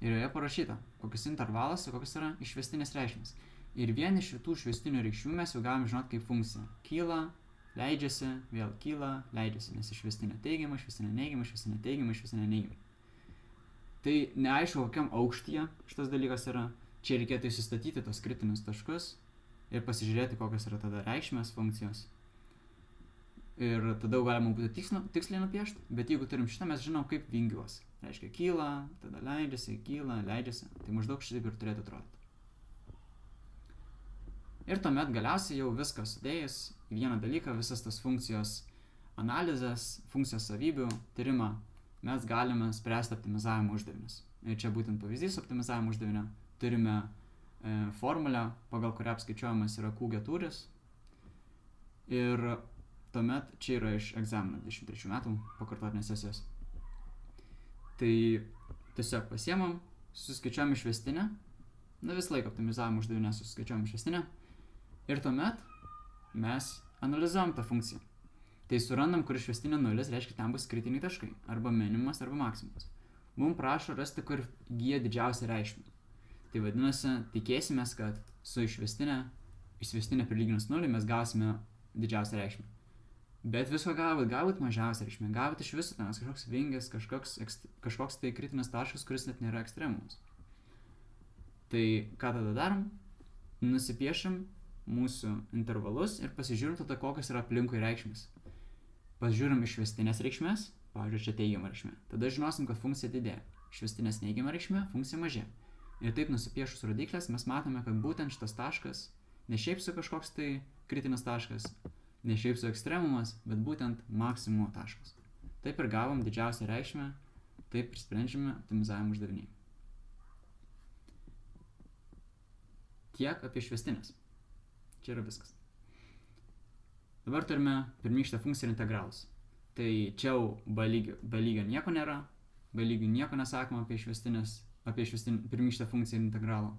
Speaker 1: ir joje parašyta, kokius intervalas ir kokios yra išvestinės reikšmės. Ir vien iš šitų išvestinių reikšmių mes jau galime žinoti kaip funkcija. Kyla, leidžiasi, vėl kyla, leidžiasi, nes išvestinė teigiama, išvestinė neigiama, išvestinė teigiama, išvestinė neigiama. Tai neaišku, kokiam aukštyje šitas dalykas yra. Čia reikėtų įsistatyti tos kritinius taškus ir pasižiūrėti, kokios yra tada reikšmės funkcijos. Ir tada jau galima būtų tiksliai nupiešti, bet jeigu turim šitą, mes žinom, kaip vingiuos. Reiškia, kyla, tada leidžiasi, kyla, leidžiasi. Tai maždaug šitaip ir turėtų atrodyti. Ir tuomet galiausiai jau viską sudėjus į vieną dalyką, visas tas funkcijos analizės, funkcijos savybių tyrimą, mes galime spręsti optimizavimo uždavinius. Ir čia būtent pavyzdys optimizavimo uždavinio. Turime formulę, pagal kurią apskaičiuojamas yra Q tūris. Ir tuomet čia yra iš egzamino 23 metų pakartotinės sesijos. Tai tiesiog pasiemam, suskaičiuojam išvestinę. Visą laiką optimizavimo uždavinę suskaičiuojam išvestinę. Ir tuomet mes analizuojam tą funkciją. Tai surandam, kur išvestinė nulis, reiškia, ten bus kritiniai taškai, arba minimumas, arba maksimumas. Mums prašo rasti, kur įgyja didžiausią reikšmę. Tai vadinasi, tikėsimės, kad su išvestinė prilyginus nuliui mes gausime didžiausią reikšmę. Bet visko galbūt mažiausią reikšmę, galbūt iš viso ten kažkoks vingis, kažkoks tai kritinis taškas, kuris net nėra ekstremumas. Tai ką tada darom? Nusipiešim mūsų intervalus ir pasižiūrim tada, kokios yra aplinkui reikšmės. Pasižiūrim išvestinės reikšmės, pavyzdžiui, čia teigiama reikšmė. Tada žinosim, kad funkcija didėja. Išvestinės neigiama reikšmė, funkcija mažėja. Ir taip nusipiešus rodiklės mes matome, kad būtent šitas taškas, ne šiaip su kažkoks tai kritinis taškas, ne šiaip su ekstremumas, bet būtent maksimumo taškas. Taip ir gavom didžiausią reikšmę, taip ir sprendžiame optimizavimo uždaviniai. Tiek apie išvestinės. Čia yra viskas. Dabar turime pirmykštę funkciją ir integralus. Tai čia jau b lygio nieko nėra, b lygių nieko nesakoma apie pirmykštę funkciją ir integralą.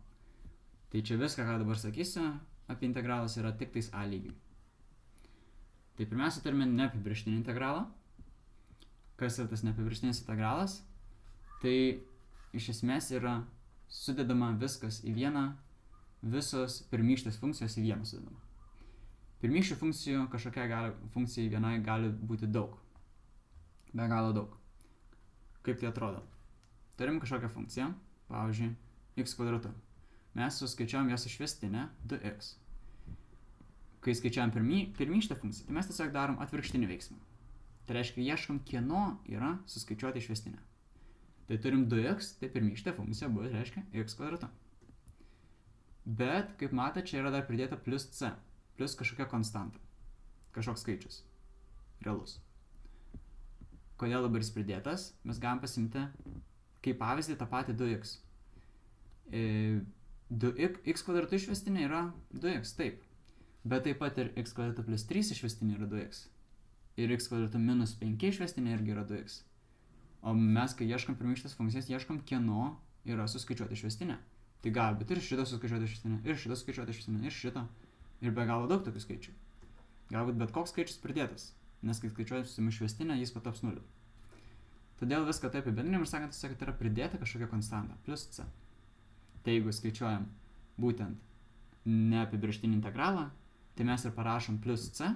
Speaker 1: Tai čia viską, ką dabar sakysiu apie integralus, yra tik tais a lygiui. Tai pirmiausia turime neapibrėžtinį integralą. Kas yra tas neapibrėžtinis integralas? Tai iš esmės yra sudedama viskas į vieną, visos pirmykštės funkcijos į vieną sudedama. Pirmykščių funkcijų funkcijai vienai gali būti daug. Be galo daug. Kaip tai atrodo? Turim kažkokią funkciją, pavyzdžiui, x kvadratu. Mes suskaičiuojam jos išvestinę 2x. Kai skaičiuojam pirmykštę funkciją, tai mes tiesiog darom atvirkštinį veiksmą. Tai reiškia, ieškom, kieno yra suskaičiuoti išvestinę. Tai turim 2x, tai pirmykštė funkcija bus, reiškia, x kvadratu. Bet, kaip matote, čia yra dar pridėta plus c, plus kažkokia konstanta, kažkoks skaičius, realus. Kodėl dabar jis pridėtas? Mes galim pasimti kaip pavyzdį tą patį 2x. X kvadratu išvestinė yra 2x, taip. Bet taip pat ir x kvadratu plus 3 išvestinė yra 2x. Ir x kvadratu minus 5 išvestinė irgi yra 2x. O mes, kai ieškam pirmykštės funkcijas, ieškam, kieno yra suskaičiuoti išvestinė. Tai gali būti ir šitą suskaičiuoti išvestinę, ir šitą suskaičiuoti išvestinę, ir šitą. Ir be galo daug tokių skaičių. Galbūt bet koks skaičius pridėtas, nes kai skaičiuosim išvestinę, jis pataps 0. Todėl viską taip apibendrinam ir sakant, kad yra pridėta kažkokia konstanta, plus c. Tai jeigu skaičiuojam būtent neapibrėžtinį integralą, tai mes ir parašom plus c,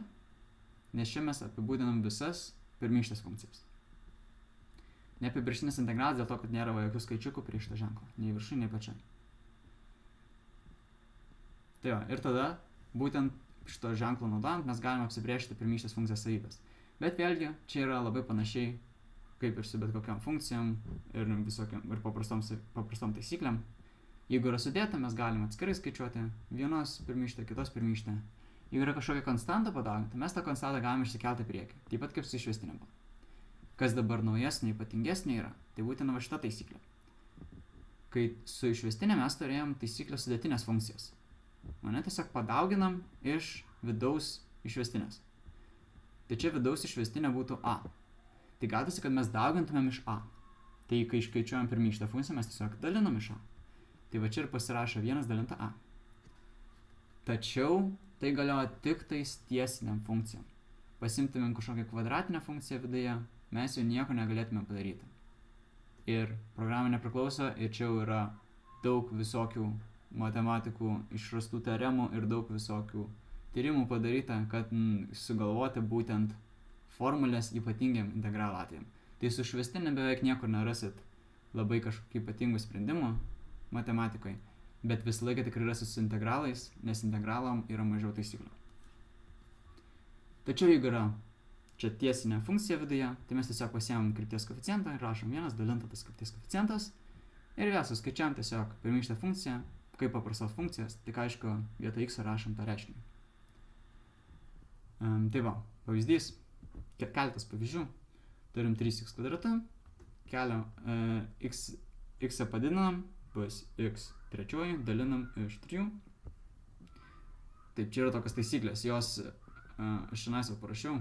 Speaker 1: nes čia mes apibūdinam visas pirmykštės funkcijas. Neapibrėžtinis integralas dėl to, kad nėra jokių skaičiukų prieš šitą ženklą, nei viršui, nei pačiai. Tai va, ir tada būtent šito ženklo naudojant mes galime apsibrėžti pirmykštės funkcijos savybės. Bet vėlgi, čia yra labai panašiai kaip ir su bet kokiam funkcijom ir paprastom taisyklėm. Jeigu yra sudėta, mes galime atskirai skaičiuoti vienos pirmykštę, kitos pirmykštę. Jeigu yra kažkokia konstanta padauginta, mes tą konstantą galime išsikelti priekį, taip pat kaip su išvestinė. Kas dabar naujesnė, ypatingesnė yra, tai būtent va šita taisyklė. Kai su išvestinė mes turėjom taisyklę sudėtinės funkcijas. Mane tiesiog padauginam iš vidaus išvestinės. Tai čia vidaus išvestinė būtų a. Tai gautųsi, kad mes daugintumėm iš a. Tai kai išskaičiuojam pirmykštę funkciją, mes tiesiog dalinam iš a. Tai va čia ir pasirašo 1 dalinta a. Tačiau tai galioja tik tais tiesiniam funkcijom. Pasimtumėm kažkokią kvadratinę funkciją viduje, mes jau nieko negalėtume padaryti. Ir programa nepriklauso, ir čia jau yra daug visokių matematikų išrastų teoremų ir daug visokių tyrimų padaryta, kad sugalvoti būtent formulės ypatingiam integralo atvejam. Tai su išvestinė beveik niekur nerasit labai kažkokių ypatingų sprendimų matematikoje, bet visą laiką tikrai rasit su integralais, nes integralam yra mažiau taisyklių. Tačiau jeigu yra čia tiesinė funkcija viduje, tai mes tiesiog pasiėmam krypties koeficientą ir rašom 1 dalinta tas krypties koeficientas ir vėl suskaičiam tiesiog pirmykštę funkciją kaip paprastos funkcijas, tik aišku, vietoj x rašom tą reiškinį. Tai va, pavyzdys, keletas pavyzdžių. Turim 3x kvadratą, x padidinam, bus x trečioji, dalinam iš 3. Taip, čia yra tokios taisyklės, jos aš šiandien jau parašiau,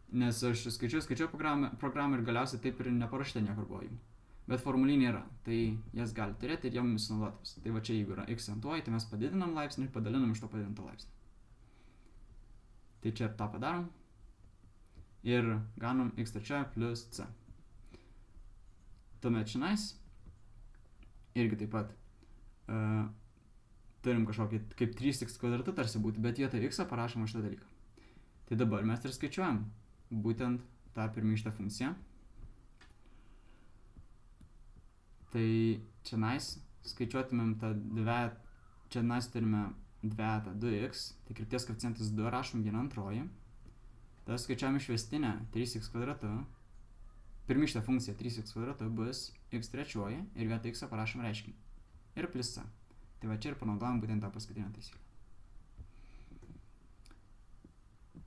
Speaker 1: nes aš skaičiau programą ir galiausiai taip ir neparašyta niekur buvo jų. Bet formulinė yra, tai jas gali turėti ir jomis naudotis. Tai va čia jeigu yra x antuoji, tai mes padidinam laipsnį ir padalinam iš to padidinto laipsnį. Tai čia tą padarom. Ir gaunam x3 plus c. Tuomet šiandien irgi taip pat turim kažkokį kaip 3x kvadratu tarsi būti, bet vietoj x parašom šitą dalyką. Tai dabar mes ir skaičiuojam būtent tą pirmykštę funkciją. Tai čianais skaičiuotumėm tą čianais turime dvetą 2x, tai krypties koeficientas 2 rašom 1/2. Tada skaičiuojam išvestinę 3x kvadratu. Pirmykštė funkcija 3x kvadratu bus x3 ir vietoj x parašom reiškinį. Ir plus c. Tai va čia ir panaudojam būtent tą paskutinę taisyklę.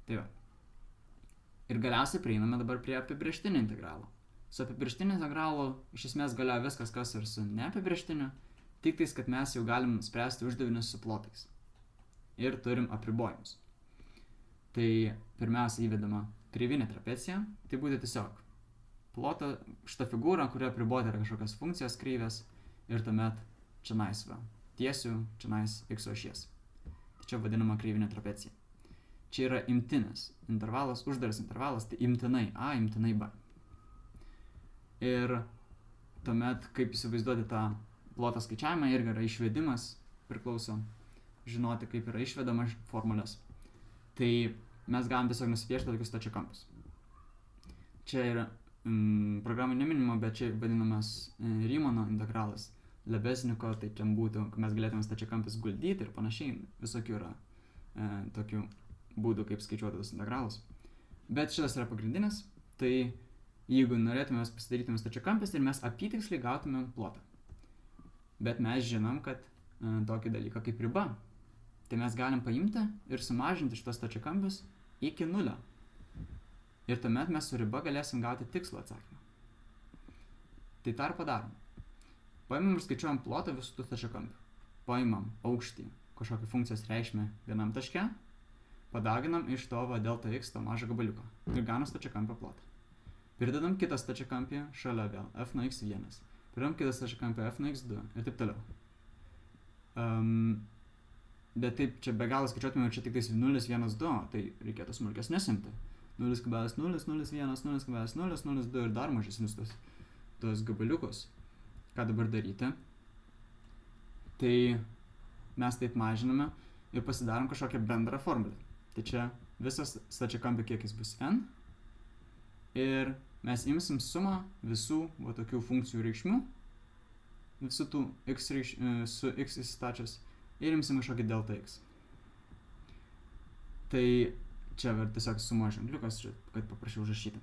Speaker 1: Tai va. Ir galiausiai prieiname dabar prie apibrėžtinio integralo. Su apibrėžtiniu integralu iš esmės galioja viskas, kas ir su neapibrėžtiniu, tik tais, kad mes jau galim spręsti uždavinius su plotais. Ir turim apribojimus. Tai pirmiausia įvedama kreivinė trapecija, tai būtų tiesiog plotą, šitą figūrą, kurioje apriboti yra kažkokios funkcijos kreivės ir tuomet čianais va, tiesių, čianais x ašies. Tai čia vadinama kreivinė trapecija. Čia yra imtinis intervalas, uždaras intervalas, tai imtinai a, imtinai b. Ir tuomet, kaip įsivaizduoti tą ploto skaičiavimą, irgi yra išvedimas, priklauso žinoti, kaip yra išvedama formulės. Tai mes galim tiesiog nusipiešti tokius stačiakampus. Čia yra programai neminima, bet čia vadinamas Riemanno integralas, Lebesniko, tai čia būtų, mes galėtume stačiakampis guldyti ir panašiai, visokių yra tokių būdų, kaip skaičiuoti tos integralus. Bet šitas yra pagrindinis, tai jeigu norėtume pasidarytume stačiakampis ir mes apytiksliai gautume plotą. Bet mes žinom, kad tokį dalyką kaip riba, tai mes galim paimti ir sumažinti šitos stačiakampius iki 0. Ir tuomet mes su riba galėsim gauti tikslų atsakymą. Tai tą ir padarom. Paimam ir skaičiuojam plotą visų tų stačiakampių. Paimam aukštį, kažkokią funkcijos reikšmę vienam taške, padaginam iš to delta x to mažą gabaliuką ir gaunam stačiakampio plotą. Pridedam kitą stačiakampį šalia vėl f nuo x1, pridedam kitą stačiakampį f nuo x2 ir taip toliau. Bet taip, čia be galo skaičiuotume, čia tik 0, 1, 2, tai reikėtų smulkesnės imti. 0,0, 0,1, 0,0, 0,2 ir dar mažesnius tos gabaliukus. Ką dabar daryti? Tai mes taip mažiname ir pasidarom kažkokią bendrą formulę. Tai čia visas stačiakampių kiekis bus n ir mes imsim sumą visų tokių funkcijų reikšmių, visų tų x su x įsistačius ir imsim kažkokį delta x. Tai čia tiesiog sumos ženkliukas, kad paprašiau užrašyti.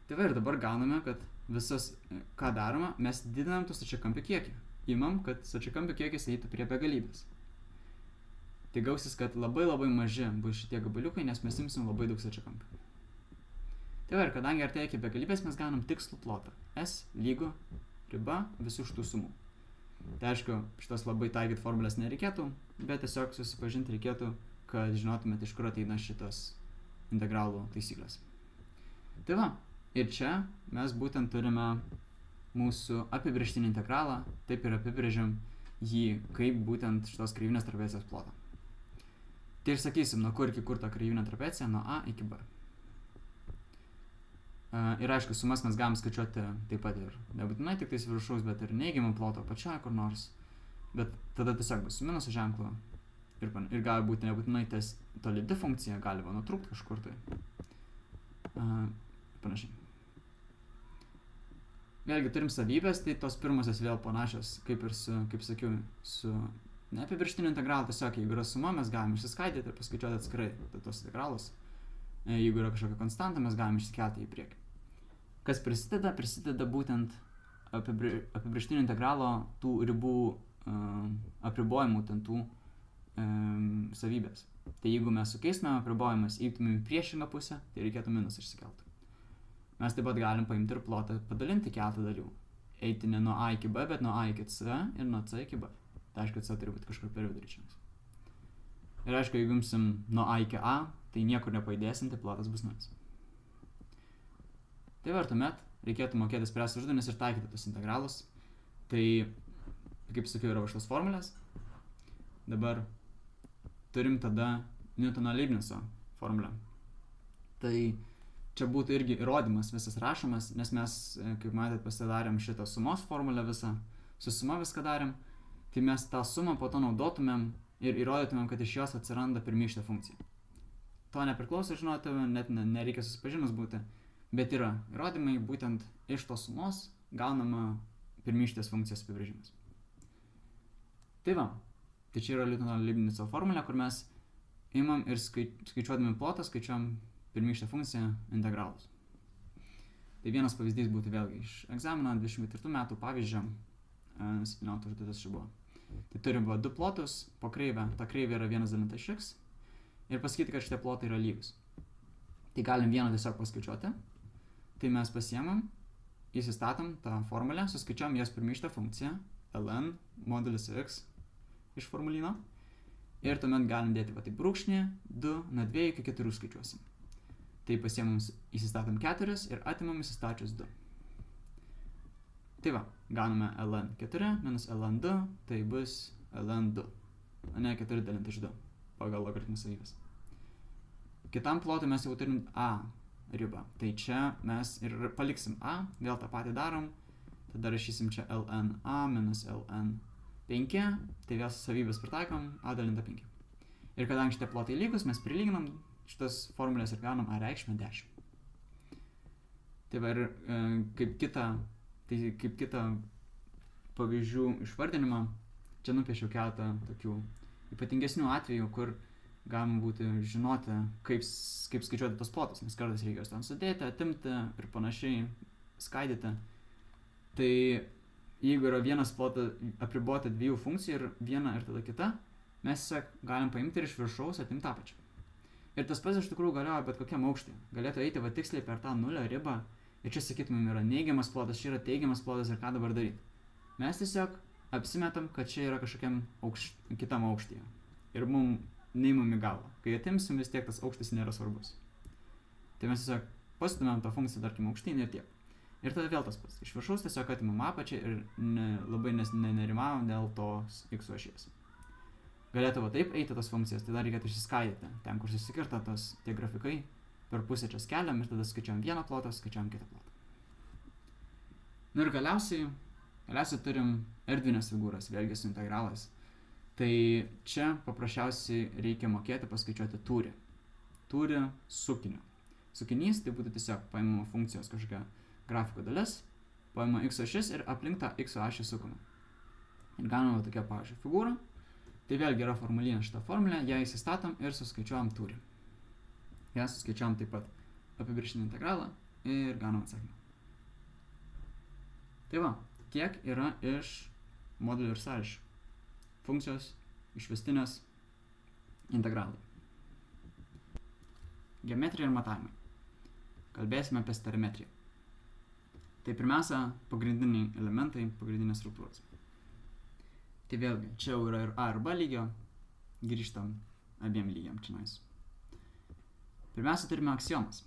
Speaker 1: Tai va ir dabar gauname, kad visas, ką darome, mes didinam tų stačiakampių kiekį. Imam, kad stačiakampių kiekis eitų prie begalybės. Tai gausis, kad labai maži bus šitie gabaliukai, nes mes imsim labai daug stačiakampių. Tai va ir kadangi artėja iki begalybės, mes gaunam tikslų plotą. S lygu riba visų šitų sumų. Tai aišku, šitos labai taikyti formulės nereikėtų, bet tiesiog susipažinti reikėtų, kad žinotumėte, iš kur ateina šitas integralų taisyklės. Tai va, ir čia mes būtent turime mūsų apibrėžtinį integralą, taip ir apibrėžiam jį kaip būtent šitos kreivinės trapecijos plotą. Tai ir sakysim, nuo kur iki kur ta kreivinė trapecija, nuo A iki B. Ir aišku, sumas mes galim skaičiuoti taip pat ir nebūtinai tik tais viršaus, bet ir neigiamą plotą pačioje kur nors. Bet tada tiesiog bus su minuso ženklu. Ir gali būti nebūtinai tolydi funkcija, gali nutrūkti kažkur tai. Panašiai. Vėlgi turim savybės, tai tos pirmosios vėl panašios, kaip ir su, kaip sakiau, su neapibrėžtiniu integralu. Tiesiog, jeigu yra suma, mes galim išsiskaidyti ir paskaičiuoti atskirai tos integralus. Jeigu yra kažkokia konstanta, mes galim išsikelti į priekį. Kas prisideda? Prisideda būtent apibrėžtinio integralo tų ribų apribojimų, tų savybės. Tai jeigu mes sukeistumėm apribojimas, eitumėm į priešingą pusę, tai reikėtų minus išsikelti. Mes taip pat galim paimti ir plotą padalinti keletą dalių. Eiti ne nuo A iki B, bet nuo A iki C ir nuo C iki B. Tai aišku, C turi būti kažkur per vidurį čia. Ir aišku, jeigu imsim nuo A iki A, tai niekur nepajudėsim, tai plotas bus 0. Tai va, tuomet reikėtų mokėti spręsti uždavinius ir taikyti tos integralus. Tai, kaip sakiau, yra šitos formulės. Dabar turim tada Newtono Leibnizo formulę. Tai čia būtų irgi įrodymas visas rašomas, nes mes, kaip matėt, pasidarėm šitą sumos formulę visą, su suma viską darėm, tai mes tą sumą po to naudotumėm ir įrodytumėm, kad iš jos atsiranda pirmykštė funkcija. To nepriklauso žinoti, net nereikia susipažinus būti, bet yra įrodymai, būtent iš tos sumos gaunama pirmykštės funkcijos apibrėžimas. Tai va, tai čia yra Newtono Leibnizo formulė, kur mes imam ir skaičiuodami plotą, skaičiuojam pirmykštę funkciją integralus. Tai vienas pavyzdys būtų vėlgi iš egzamino 24 metų pavyzdžio, 17 užduotis čia buvo. Tai turim du plotus po kreivę, ta kreivė yra 1 dalinta iš x ir pasakyti, kad šitie plotai yra lygus. Tai galim vieną tiesiog paskaičiuoti, tai mes pasiemam, įsistatom tą formulę, suskaičiuojam jos pirmykštę funkciją, ln modulis x iš formulyno ir tuomet galim dėti va taip brūkšnį, 2 nuo 2 iki 4 skaičiuosim. Tai pasiemam, įsistatom 4 ir atimam įsistačius 2. Tai va, gauname ln 4 minus ln 2, tai bus ln 2, o ne 4 dalinti iš 2, pagal logaritmų savybės. Kitam plotui mes jau turim a ribą, tai čia mes ir paliksim a, vėl tą patį darom, tada rašysim čia ln a minus ln 5, tai vėl savybės pritaikom, a dalinta 5. Ir kadangi šitie plotai lygus, mes prilyginam šitas formulės ir gaunam a reikšmę 10. Tai va ir kaip kitą pavyzdžių išvardinimą, čia nupiešiau keletą tokių ypatingesnių atvejų, kur galima būti žinoti, kaip skaičiuoti tos plotus, nes kartais reikia juos ten sudėti, atimti ir panašiai skaidyti. Tai jeigu yra vienas plotas apribota dviejų funkcijų ir viena ir tada kita, mes tiesiog galim paimti ir iš viršaus atimti apačią. Ir tas pats iš tikrųjų galioja bet kokiam aukštį. Galėtų eiti va tiksliai per tą nulio ribą ir čia sakytumėm yra neigiamas plotas, čia yra teigiamas plotas ir ką dabar daryti. Mes tiesiog apsimetam, kad čia yra kažkokiam kitam aukštyje. Ir mums neimam į galvą. Kai atimsim, vis tiek tas aukštis nėra svarbus. Tai mes tiesiog pastumėm tą funkciją, tarkim, aukštyn ir tiek. Ir tada vėl tas pats. Iš viršaus tiesiog atimam apačią ir labai nenerimavom dėl tos x ašies. Galėtų va taip eiti tos funkcijas, tai dar reikėtų išsiskaidyti. Ten, kur susikirta tie grafikai, per pusę čia skeliam ir tada skaičiuojam vieną plotą, skaičiuojam kitą plotą. Nu ir galiausiai turim erdvinės figūras, vėlgi su integralais. Tai čia paprasčiausiai reikia mokėti paskaičiuoti tūrį. Tūrį sukiniu. Sukinys tai būtų tiesiog paimama funkcijos kažkokia grafiko dalis, paimama x ašis ir aplink tą x ašį sukame. Ir gauname tokią, pavyzdžiui, figūrą. Tai vėlgi yra formulinė šitą formulę, ją įsistatom ir suskaičiuojam tūrį. Ją suskaičiuojam taip pat apibrėžtinį integralą ir gaunam atsakymą. Tai va, tiek yra iš modulių ir sąryšių. Funkcijos, išvestinės, integralai. Geometrija ir matavimai. Kalbėsime apie sterimetriją. Tai pirmiausia, pagrindiniai elementai, pagrindinės struktūros. Tai vėlgi, čia jau yra ir A ir B lygio, grįžtam abiem lygiam čionais. Pirmiausia, turime aksiomas.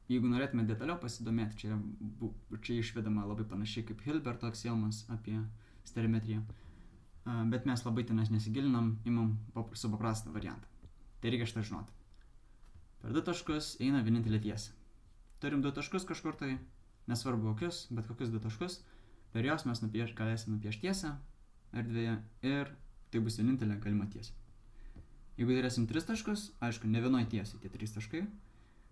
Speaker 1: Jeigu norėtume detaliau pasidomėti, čia išvedama labai panašiai kaip Hilberto aksiomas apie sterimetriją, bet mes labai ten nesigilinam, imam supaprastą variantą. Tai reikia šitą žinoti. Per 2 taškus eina vienintelė tiesa. Turim 2 taškus kažkur tai, nesvarbu kokius, bet kokius 2 taškus, per jos mes galėsim nupiešti tiesą erdvėje ir tai bus vienintelė galima tiesa. Jeigu turėsim 3 taškus, aišku, ne vienoj tiesai tie 3 taškai,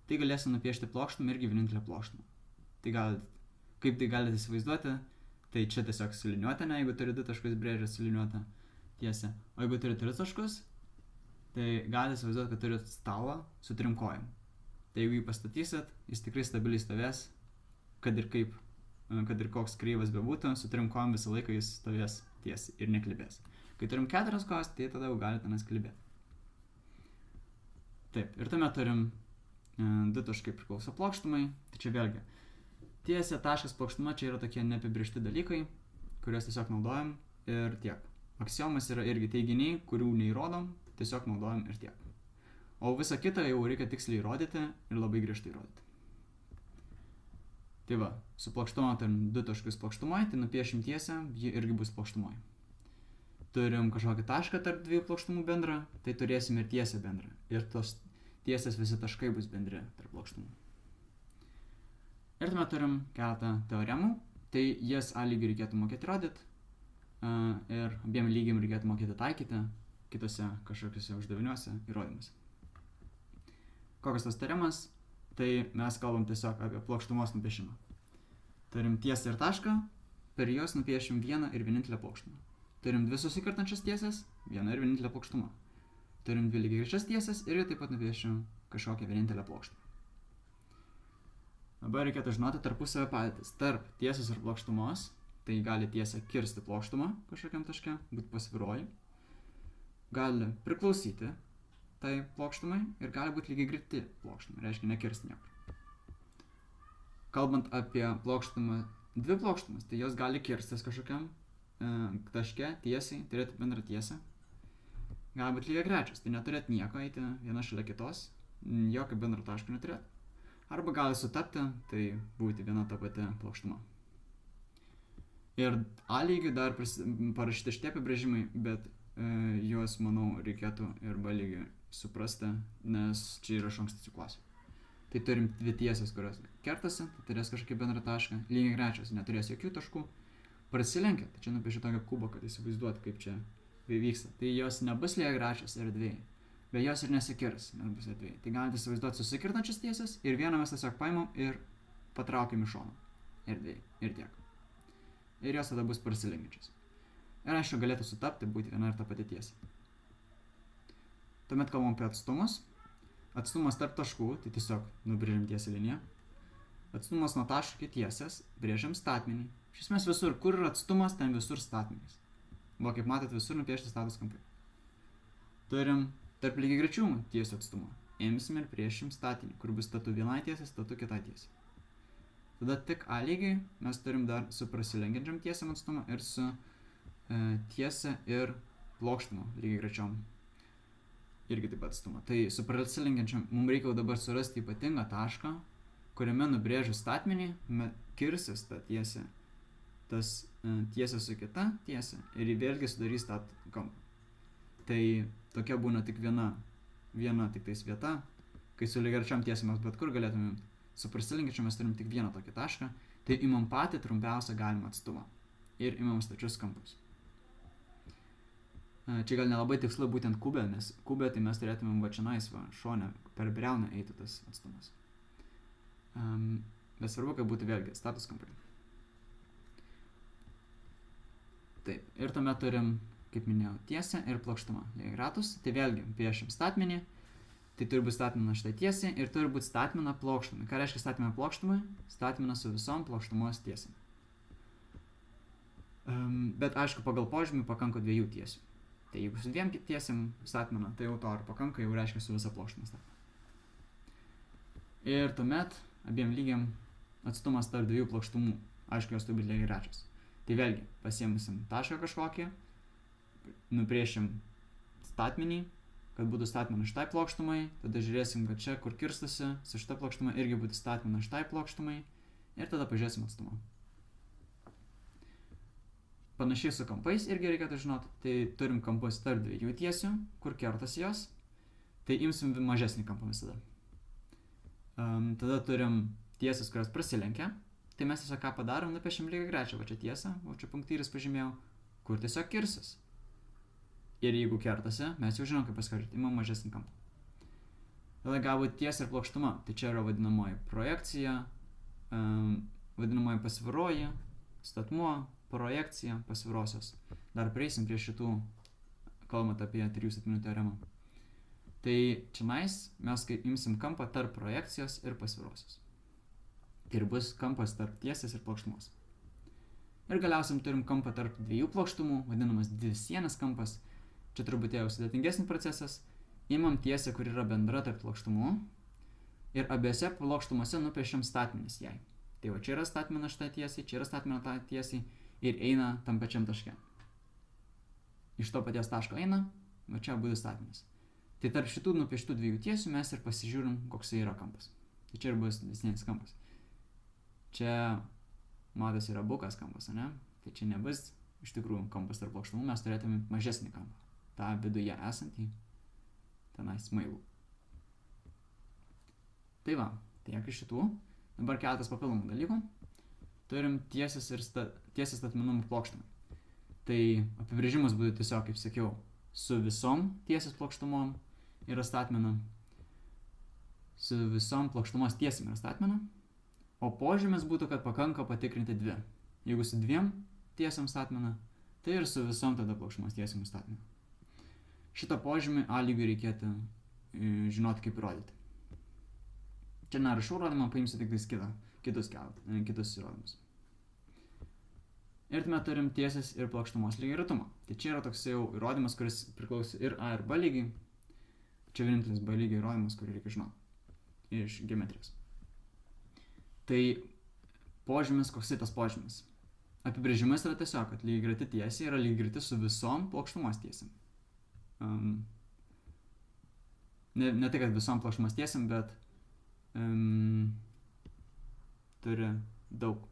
Speaker 1: tai galėsim nupiešti plokštumą irgi vienintelę plokštumą. Kaip tai galite įsivaizduoti, tai čia tiesiog suliniuota, jeigu turi 2 taškus brėžia suliniuota tiesą. O jeigu turi 3 taškus, tai galite įsivaizduoti, kad turi stalą su 3 kojom. Tai jeigu jį pastatysit, jis tikrai stabiliai stovės, kad ir koks kreivas bebūtų, su 3 kojom visą laiką jis stovės tiesiai ir neklibės. Kai turim 4 kojas, tai tada jau gali tenais klibėti. Taip, ir tuomet turim 2 taškai priklauso plokštumai, tai čia vėlgi. Tiesė, taškas, plokštuma, čia yra tokie neapibrėžti dalykai, kuriuos tiesiog naudojam ir tiek. Aksiomas yra irgi teiginiai, kurių neįrodom, tiesiog naudojam ir tiek. O visą kitą jau reikia tiksliai įrodyti ir labai griežtai įrodyti. Tai va, su plokštuma turim 2 taškus plokštumoje, tai nupiešim tiesę, ji irgi bus plokštumoje. turim kažkokį tašką tarp dviejų plokštumų bendrą, tai turėsim ir tiesę bendrą. Ir tos tiesės visi taškai bus bendri tarp plokštumų. Ir tuomet turim keletą teoremų, tai jas A lygių reikėtų mokėti rodyti ir abiem lygiam reikėtų mokėti taikyti kitose kažkokiuose uždaviniuose įrodymuose. Kokios tos teoremas? Tai mes kalbam tiesiog apie plokštumos nupiešimą. Turim tiesą ir tašką, per juos nupiešim vieną ir vienintelę plokštumą. Turim dvi susikertančias tiesės, vieną ir vienintelę plokštumą. Turim dvi lygiagrečias tiesės ir taip pat nupiešim kažkokią vienintelę plokštumą. Dabar reikėtų žinoti tarpusavio padėtis. Tarp tiesės ir plokštumos, tai gali tiesė kirsti plokštumą kažkokiam taške, būti pasviroji, gali priklausyti tai plokštumai ir gali būti lygiagreti plokštumai, reiškia nekirsti niekur. Kalbant apie plokštumą, dvi plokštumas, tai jos gali kirstis kažkokiam taške tiesiai, turėti bendrą tiesę. Gali būti lygiagrečios, tai neturėti nieko, eiti viena šalia kitos, jokio bendro taško neturėti. Arba gali sutapti, tai būti viena ta pati plokštuma. Ir A lygių dar parašyti šitie apibrėžimai, bet juos, manau, reikėtų ir B lygių suprasti, nes čia yra iš ankstesnių klasių. Tai turim dvi tiesės, kurios kertasi, tai turės kažkokį bendrą tašką, lygiagrečios, neturės jokių taškų, prasilenkia, tai čia nupiešiu tokį kubą, kad įsivaizduot, kaip čia vyksta. Tai jos nebus lygiagrečios erdvėje, bet jos ir nesikirs, nebus erdvėje. Tai galite įsivaizduoti susikirtančias tiesės ir vieną mes tiesiog paimam ir patraukiam į šoną erdvėje ir tiek. Ir jos tada bus prasilenkiančios. Ir aišku, galėtų sutapti, būti viena ir ta pati tiesa. Tuomet kalbam apie atstumus. Atstumas tarp taškų, tai tiesiog nubrėžiam tiesią liniją. Atstumas nuo taško iki tiesės, brėžiam statmenį. Iš esmės visur, kur yra atstumas, ten visur statmenys. Va, kaip matot, visur nupiešti status kampai. Turim tarp lygiagrečių tiesių atstumą. Imsim ir priešim statinį, kur bus statu vienai tiesiai, statu kitai tiesiai. Tada tik A lygiai mes turim dar su prasilenkiančiam tiesiam atstumą ir su tiesia ir plokštumo lygiagrečiom. Irgi taip pat atstumą. Tai su prasilenkiančiam mums reikia dabar surasti ypatingą tašką, kuriame nubrėžus statmenį kirsis ta tiesė, tas tiesė su kita tiesė ir vėlgi sudarys tą kampą. Tai tokia būna tik viena tik tais vieta, kai su lygiagrečiom tiesėm mes bet kur galėtumėm, su prasilenkiančiam mes turim tik vieną tokį tašką, tai imam patį trumpiausią galimą atstumą ir imam stačius kampus. Čia gal nelabai tikslu būtent kubė, nes kubė tai mes turėtumėm va čionais šone per briauną eiti tas atstumas. Bet svarbu, kad būtų vėlgi status kampai. Taip, ir tuomet turim, kaip minėjau, tiesę ir plokštumą lygiagretus. Tai vėlgi piešim statmenį, tai turi būti statmena štai tiesiai ir turi būti statmena plokštumai. Ką reiškia statmena plokštumai? Statmena su visom plokštumos tiesiam. Bet aišku, pagal požymį pakanka dviejų tiesių. Tai jeigu su dviem tiesiam statmena, tai jau to ar pakanka, jau reiškia su visa plokštuma statmena. Ir tuomet abiem lygiam atstumas tarp dviejų plokštumų, aišku, jos turi būti lygiagrečios. Tai vėlgi, pasiėmusim tašką kažkokį, nupriešim statmenį, kad būtų statmena šitai plokštumai, tada žiūrėsim, kad čia, kur kirstasi, su šita plokštuma irgi būtų statmena šitai plokštumai ir tada pažiūrėsim atstumą. Panašiai su kampais irgi reikėtų žinoti, tai turim kampus tarp dviejų tiesių, kur kertasi jos, tai imsim mažesnį kampą visada. Tada turim tiesas, kurios prasilenkia, tai mes tiesiog ką padarom, nupiešim lygiagrečią, va čia tiesą, o čia punktyris pažymėjau, kur tiesiog kirsis. Ir jeigu kertasi, mes jau žinom, kaip paskaičiuoti, imam mažesnį kampą. Tada galbūt tiesa ir plokštuma, tai čia yra vadinamoji projekcija, vadinamoji pasviroji, statmuo, projekcija, pasvirosios. Dar prieisim prie šitų, kalbant apie trijų statmenų teoremą. Tai čionais mes imsim kampą tarp projekcijos ir pasvirosios. Ir bus kampas tarp tiesės ir plokštumos. Ir galiausiai turim kampą tarp dviejų plokštumų, vadinamas dvisienis kampas. Čia truputėlį sudėtingesnis procesas. Imam tiesę, kur yra bendra tarp plokštumų ir abiejose plokštumose nupiešim statmenis jai. Tai va čia yra statmena štai tiesiai, čia yra statmena tai tiesiai ir eina tam pačiam taške. Iš to paties taško eina, va čia būtų statmenis. Tai tarp šitų nupieštų dviejų tiesių mes ir pasižiūrim, koks yra kampas. Tai čia ir bus dvisienis kampas. Čia matas yra bukas kampas, ne? Tai čia nebus iš tikrųjų kampas tarp plokštumų, mes turėtume mažesnį kampą. tą viduje esantį tenai smailų. Tai va, tiek iš šitų. Dabar keletas papildomų dalykų. Turim tiesias statmenumų plokštumai. Tai apibrėžimas būtų tiesiog, kaip sakiau, su visom tiesias plokštumom yra statmena, su visom plokštumos tiesiam yra statmena, o požymis būtų, kad pakanka patikrinti dvi. Jeigu su dviem tiesiam statmena, tai ir su visom tada plokštumos tiesiam statmena. Šitą požymį A lygiui reikėtų žinoti, kaip įrodyti. Čia nerašau įrodymą, paimsiu tik kitus įrodymus. Ir tuomet turim tiesias ir plokštumos lygiagretumą. Tai čia yra toks jau įrodymas, kuris priklauso ir A ir B lygiai. Čia vienintelis B lygio įrodymas, kurį reikia žinoti iš geometrijos. Tai požymis, koks tas požymis? Apibrėžimas yra tiesiog, kad lygiagreti tiesiai yra lygiagreti su visom plokštumos tiesiam. Ne tai, kad visom plokštumos tiesiam, bet turi daug.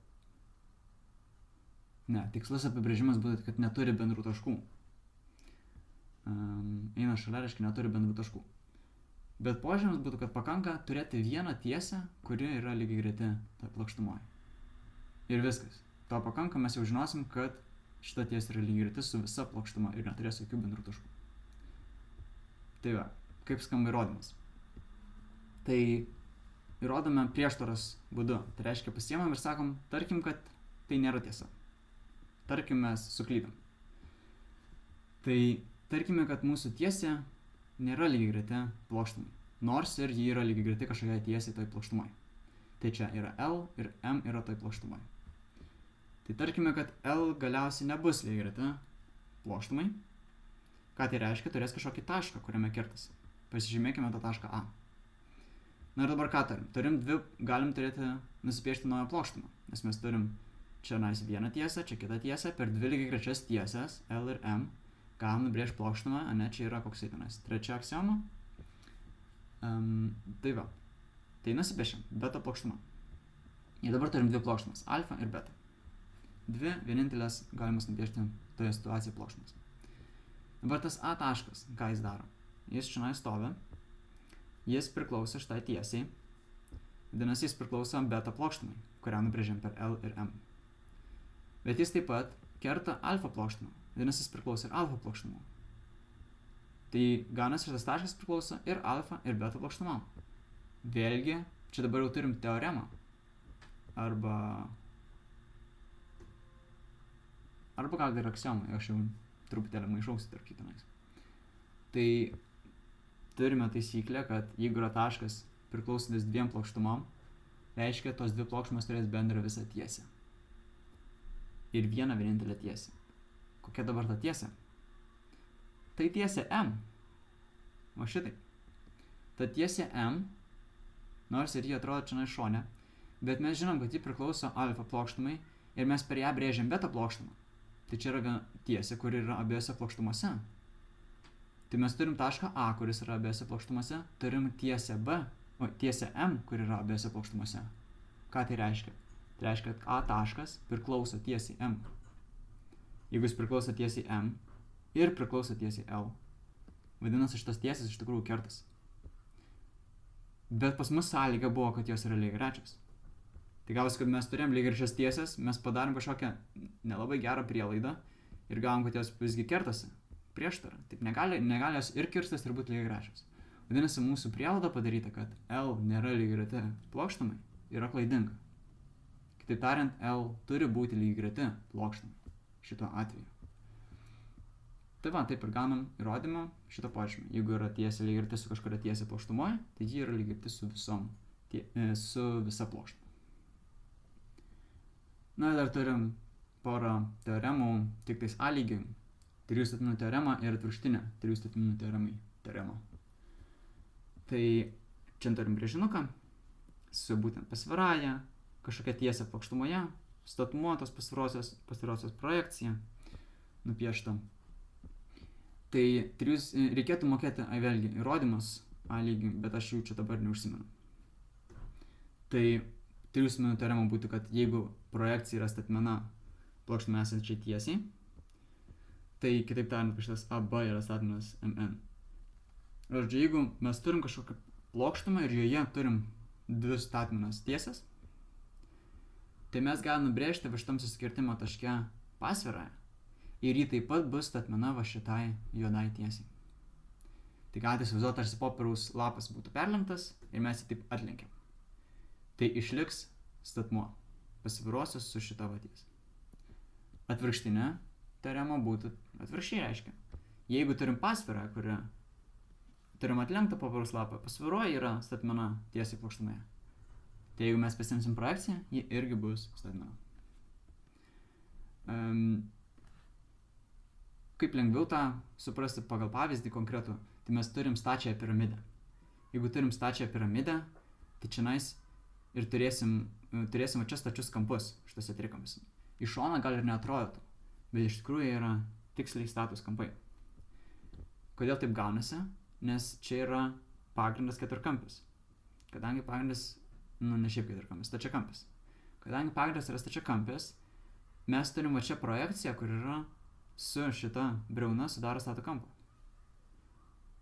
Speaker 1: Ne, tikslus apibrėžimas būtų, kad neturi bendrų taškų. Eina šalia, reiškia, neturi bendrų taškų. Bet požymis būtų, kad pakanka turėti vieną tiesę, kuri yra lygiagreti ta plokštumoje. Ir viskas. To pakanka, mes jau žinosim, kad šita tiesė yra lygiagreti su visa plokštuma ir neturės jokių bendrų taškų. Tai va, kaip skamba įrodymas. Tai įrodome prieštaros būdu. Tai reiškia, pasiemam ir sakom, tarkim, kad tai nėra tiesa. Tarkim, mes suklydom. Tai tarkime, kad mūsų tiesė nėra lygiagreti plokštumai, nors ir ji yra lygiagreti kažkokiai tiesiai toj plokštumai. Tai čia yra L ir M yra toj plokštumai. Tai tarkime, kad L galiausiai nebus lygiagreti plokštumai. Ką tai reiškia? Turės kažkokį tašką, kuriame kertasi. Pasižymėkime tą tašką A. Na ir dabar ką turim? Galim nusipiešti naują plokštumą, nes mes turim čia vieną tiesą, čia kitą tiesą, per dvi lygiagrečias tiesas L ir M galim nubrėžti plokštumą, čia yra koksai tenais trečia aksioma. Tai va, tai nusipiešim, beta plokštuma. Ir dabar turim dvi plokštumas, alfa ir beta. Dvi vienintelės galimas nupiešti toje situacijoje plokštumas. Dabar tas A taškas, ką jis daro? Jis čia stovi, jis priklauso šitai tiesiai, vadinasi, jis priklauso beta plokštumai, kurią nubrėžėm per L ir M. Bet jis taip pat kerta alfa plokštumą, vadinasi, jis priklauso ir alfa plokštumų. Tai ganas šitas taškas priklauso ir alfa ir beta plokštumam. Vėlgi, čia dabar jau turim teoremą. Arba gal ir aksiomą, aš jau truputėlį maišausi tarp kitonais. Tai turime taisyklę, kad jeigu yra taškas priklausantis dviem plokštumam, reiškia, tos dvi plokštumos turės bendrą visą tiesę. Ir vieną vienintelę tiesę. Kokia dabar ta tiesė? Tai tiesė M. O šitai. Ta tiesė M, nors ir jie atrodo čia šone, bet mes žinom, kad ji priklauso alfa plokštumai ir mes per ją brėžiam beta plokštumą. Tai čia yra tiesė, kuri yra abiejose plokštumuose. Tai mes turim tašką A, kuris yra abiejose plokštumuose, turim tiesę B, tiesę M, kuri yra abiejose plokštumuose. Ką tai reiškia? Tai reiškia, kad A taškas priklauso tiesiai M. Jeigu jis priklauso tiesiai M ir priklauso tiesiai L, vadinasi, šitas tiesės iš tikrųjų kertas. Bet pas mus sąlyga buvo, kad jos yra lygiagrečios. Tai gavosi, kad mes turėjom lygiagrečias tiesės, mes padarėm kažkokią nelabai gerą prielaidą ir gavom, kad jos visgi kertasi. Prieštara. Taip negali jos ir kirstas ir būti lygiagrečios. Vadinasi, mūsų prielaida padaryta, kad L nėra lygiagreti plokštumai, yra klaidinga. Kitaip tariant, L turi būti lygiagreti plokštumai šito atveju. Tai va, taip ir gaunam įrodymą šito požymį. Jeigu yra tiesė lygiagreti su kažkuria tiesė plokštumoje, tai ji yra lygiagreti su visa plokštuma. Na ir dar turim porą teoremų, tik tais A lygiui. Trijų statmenų teorema ir atvirkštinė trijų statmenų teorema. Tai čia turim brėžinuką su būtent pasviraja, kažkokia tiesė plokštumoje, statmuo tos pasvirosios projekcija nupiešta. Tai reikėtų mokėti vėlgi įrodymas A lygiui, bet aš jų čia dabar neužsimenu. Tai trijų statmenų teorema būtų, kad jeigu projekcija yra statmena plokštume esančiai tiesiai, Tai kitaip tariant, šitas AB yra statomas MN. Žodžiu, jeigu mes turim kažkokią plokštumą ir joje turim dvi statmenas tiesas, tai mes galime nubrėžti va šitam susikirtimo taške pasvirą ir jį taip pat bus statmena va šitai juodai tiesiai. Tai galite įsivaizduoti, tarsi popieriaus lapas būtų perlenktas ir mes jį taip atlenkiam. Tai išliks statmuo pasvirosios su šita va tiesa. Atvirkštinė teorema būtų atvirkščiai reiškia. Jeigu turim pasvirą, kurią turim atlenktą popieriaus lapą, pasviroji yra statmena tiesiai plokštumoje. Tai jeigu mes pasimsim projekciją, ji irgi bus statmena. Kaip lengviau tą suprasti pagal pavyzdį konkretų, tai mes turim stačią piramidę. Jeigu turim stačią piramidę, tai čionais ir turėsim čia stačius kampus šitose trikampis. Iš šono gal ir neatrodytų, bet iš tikrųjų yra tiksliai status kampai. Kodėl taip gaunasi? Nes čia yra pagrindas keturkampis. Kadangi pagrindas, ne šiaip keturkampis, stačiakampis. Kadangi pagrindas yra stačiakampis, mes turim va čia projekciją, kur yra su šita briauna sudaro statų kampą.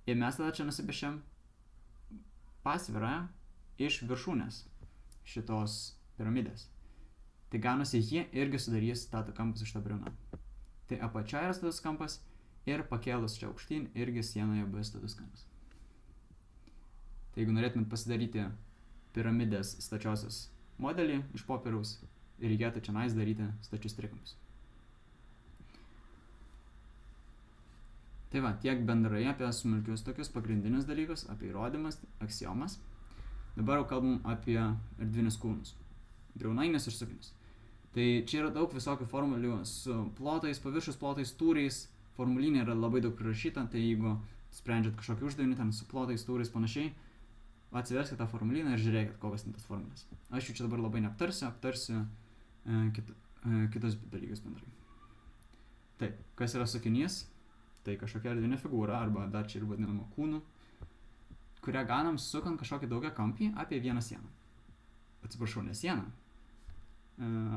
Speaker 1: Ir mes tada čia nusipiešiam pasvirą iš viršūnės šitos piramidės. Tai gaunasi, jie irgi sudarys statų kampą su šita briauna. Tai apačioje yra status kampas ir pakėlus čia aukštyn irgi sienoje bus status kampas. Tai jeigu norėtumėt pasidaryti piramidės stačiosios modelį iš popieriaus, reikėtų čia daryti stačius trikampius. Tai va, tiek bendrai apie smulkius tokius pagrindinius dalykus, apie įrodymus, aksiomas. Dabar jau kalbam apie erdvinius kūnus, briaunainius ir sukinius. Tai čia yra daug visokių formulių su plotais, paviršius plotais, tūriais. Formulinė yra labai daug prirašyta, tai jeigu sprendžiat kažkokį uždavinį ten su plotais, tūriais panašiai, atsiverskite tą formuliną ir žiūrėkit, kokios ten tas formulės. Aš jų čia dabar labai aptarsiu kitus dalykus bendrai. Taip, kas yra sukinys? Tai kažkokia erdvinė figūra, arba dar čia ir vadinama kūnu, kurią gaunam sukant kažkokį daugiakampį apie vieną sieną. Atsiprašau, ne sieną,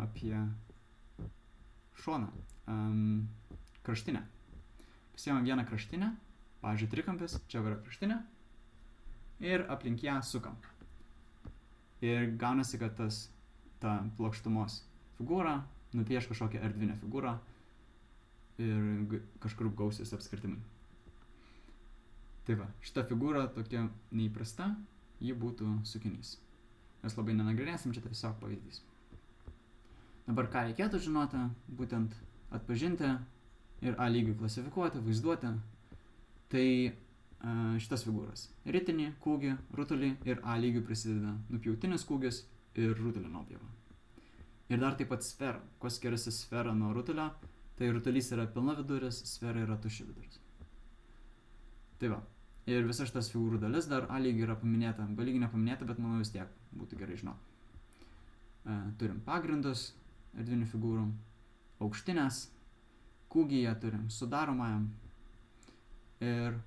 Speaker 1: apie šoną, kraštinę. Pasiemam vieną kraštinę, pavyzdžiui, trikampis, čia yra kraštinė, ir aplink ją sukam. Ir gaunasi, kad ta plokštumos figūra nupieš kažkokią erdvinę figūrą, ir kažkur gausis apskritimai. Tai va, šita figūra tokia neįprasta, ji būtų sukinys. Mes labai nenagrinėsim, čia tiesiog pavyzdys. Dabar ką reikėtų žinoti, būtent atpažinti ir A lygiui klasifikuoti, vaizduoti, tai šitas figūras. Ritinį, kūgį, rutulį ir A lygiui prisideda nupjautinis kūgis ir rutulio nuopjova. Ir dar taip pat sfera. Kuo skiriasi sfera nuo rutulio? Tai rutulys yra pilna viduris, sfera yra tuščia viduris. Tai va. Ir visa šitas figūrų dalis dar A lygiai yra paminėta. B lygiai nepaminėta, bet manau vis tiek būtų gerai žinoti. Turim pagrindus erdvinių figūrų, aukštinės, kūgyje turim sudaromąją ir